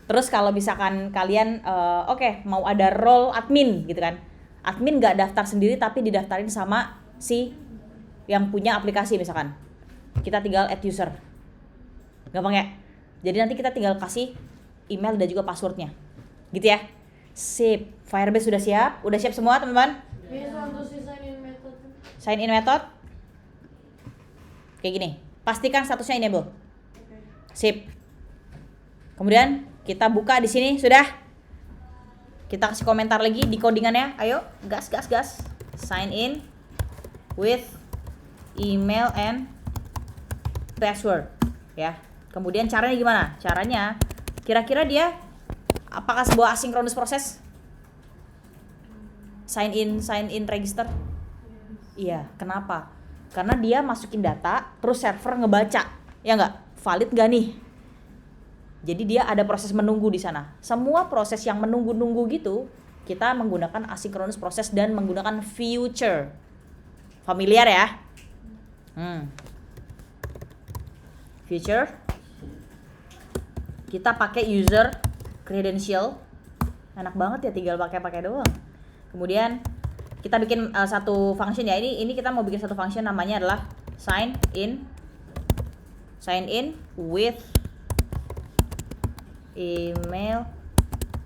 Terus kalau misalkan kalian oke, mau ada role admin gitu kan. Admin nggak daftar sendiri tapi didaftarin sama si yang punya aplikasi misalkan. Kita tinggal add user. Gampang ya? Jadi nanti kita tinggal kasih email dan juga passwordnya. Gitu ya. Sip. Firebase sudah siap? Udah siap semua teman-teman? Bisa untuk si sign in method. Sign in method. Kayak gini. Pastikan statusnya enable. Sip. Kemudian kita buka di sini sudah. Kita kasih komentar lagi di codingannya. Ayo, gas. Sign in with email and password ya. Kemudian caranya gimana? Caranya kira-kira dia apakah sebuah asynchronous proses? Sign in register? Iya, kenapa? Karena dia masukin data terus server ngebaca. Ya enggak? Valid enggak nih? Jadi dia ada proses menunggu di sana. Semua proses yang menunggu-nunggu gitu kita menggunakan asynchronous process dan menggunakan future. Familiar ya? Future. Kita pakai user credential. Enak banget ya, tinggal pakai doang. Kemudian kita bikin satu function ya. Ini kita mau bikin satu function, namanya adalah sign in with email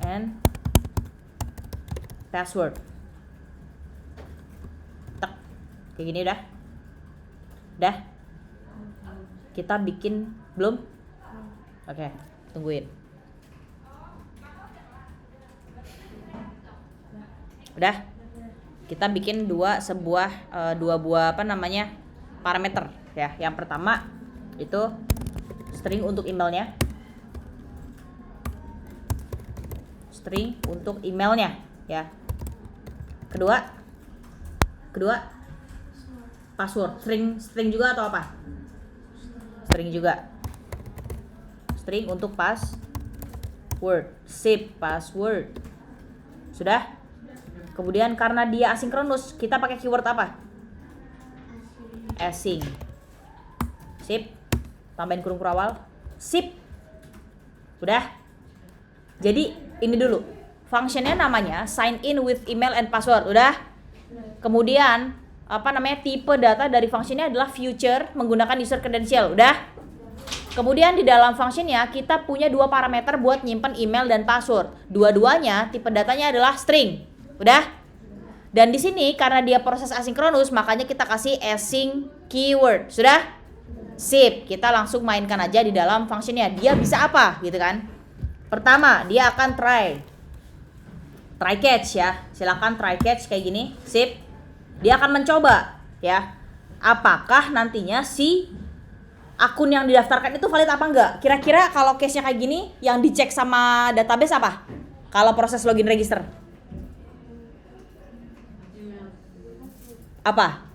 and password. Tak, kayak gini udah. Kita bikin belum? Oke, tungguin. Udah. Kita bikin dua buah parameter ya. Yang pertama itu string untuk emailnya. Ya. Kedua password. String juga atau apa? String juga. String untuk password. Sip password. Sudah? Kemudian karena dia asinkronus, kita pakai keyword apa? Async. Sip. Tambahin kurung awal. Sip. Udah? Jadi ini dulu. Functionnya namanya sign in with email and password. Udah? Kemudian tipe data dari functionnya adalah future menggunakan user credential. Udah? Kemudian di dalam functionnya kita punya dua parameter buat nyimpen email dan password. Dua-duanya tipe datanya adalah string. Udah? Dan di sini karena dia proses asinkronus, makanya kita kasih async keyword. Sudah? Sip. Kita langsung mainkan aja di dalam functionnya. Dia bisa apa gitu kan? Pertama, dia akan try catch ya. Silakan try catch kayak gini. Sip. Dia akan mencoba ya. Apakah nantinya si akun yang didaftarkan itu valid apa enggak? Kira-kira kalau case-nya kayak gini, yang dicek sama database apa? Kalau proses login register. Apa?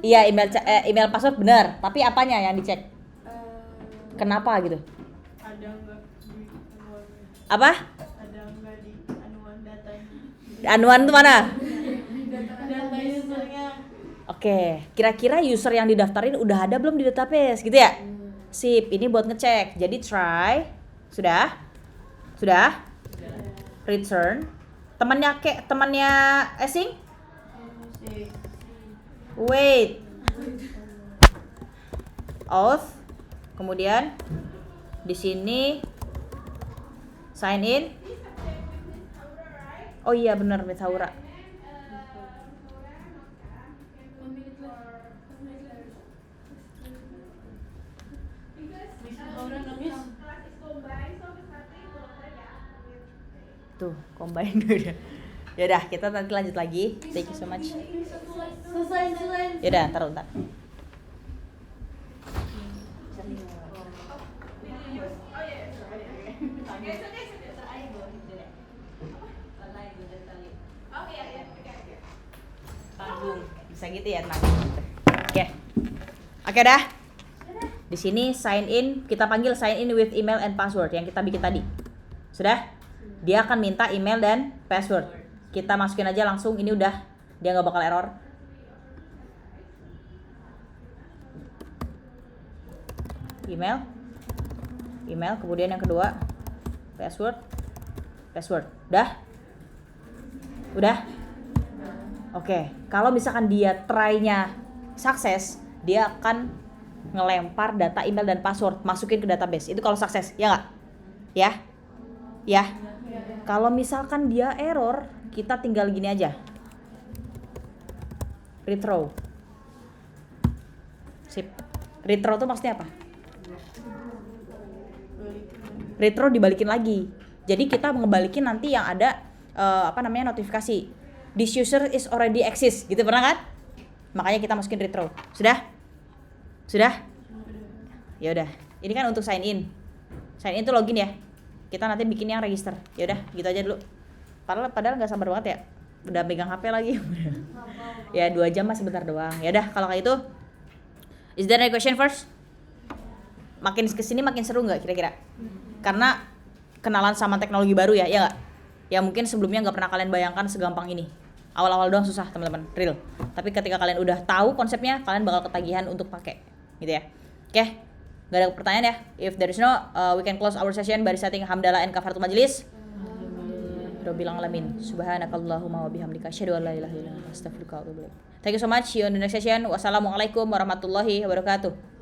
Iya, email password benar, tapi apanya yang dicek? Kenapa gitu? Ada enggak di anuannya? Apa? Ada enggak di anuan datanya? Anuan itu mana? Data usernya. Oke, kira-kira user yang didaftarin udah ada belum di database gitu ya? Sip, ini buat ngecek. Jadi try. Sudah? Return. Temannya async? Wait. Auth. Kemudian di sini sign in. Oh iya benar, Mithaura. Tuh, combine udah. Yaudah, kita nanti lanjut lagi. Thank you so much. Selesai. Yaudah, taruh ntar. Tanggung. Bisa gitu ya, tanggung. Oke dah. Di sini sign in, kita panggil sign in with email and password yang kita bikin tadi. Sudah? Dia akan minta email dan password. Kita masukin aja langsung, ini udah, dia nggak bakal error. Email, kemudian yang kedua password. Udah? Oke, kalau misalkan dia try-nya sukses, dia akan ngelempar data email dan password masukin ke database. Itu kalau sukses, ya nggak? Ya. Kalau misalkan dia error, kita tinggal gini aja. Rethrow. Sip. Rethrow itu maksudnya apa? Rethrow dibalikin lagi. Jadi kita ngebalikin nanti yang ada notifikasi. This user is already exist. Gitu pernah kan? Makanya kita masukin rethrow. Sudah? Ya udah. Ini kan untuk sign in. Sign in itu login ya. Kita nanti bikin yang register. Ya udah, gitu aja dulu. Padahal nggak sabar banget ya. Udah pegang HP lagi. Ya 2 jam masih bentar doang. Ya udah, kalau kayak itu, is there any question first? Makin kesini makin seru nggak kira-kira? Karena kenalan sama teknologi baru ya nggak? Ya mungkin sebelumnya nggak pernah kalian bayangkan segampang ini. Awal-awal doang susah teman-teman, real. Tapi ketika kalian udah tahu konsepnya, kalian bakal ketagihan untuk pakai, gitu ya. Oke, nggak ada pertanyaan ya? If there is no, we can close our session by reciting hamdalah and kafaratul majlis. Rabbil alamin. Subhanakallahumma wa bihamdika asyhadu an la ilaha illa anta astaghfiruka wa atubu ilaik. Thank you so much. See you on the next session. Wassalamualaikum warahmatullahi wabarakatuh.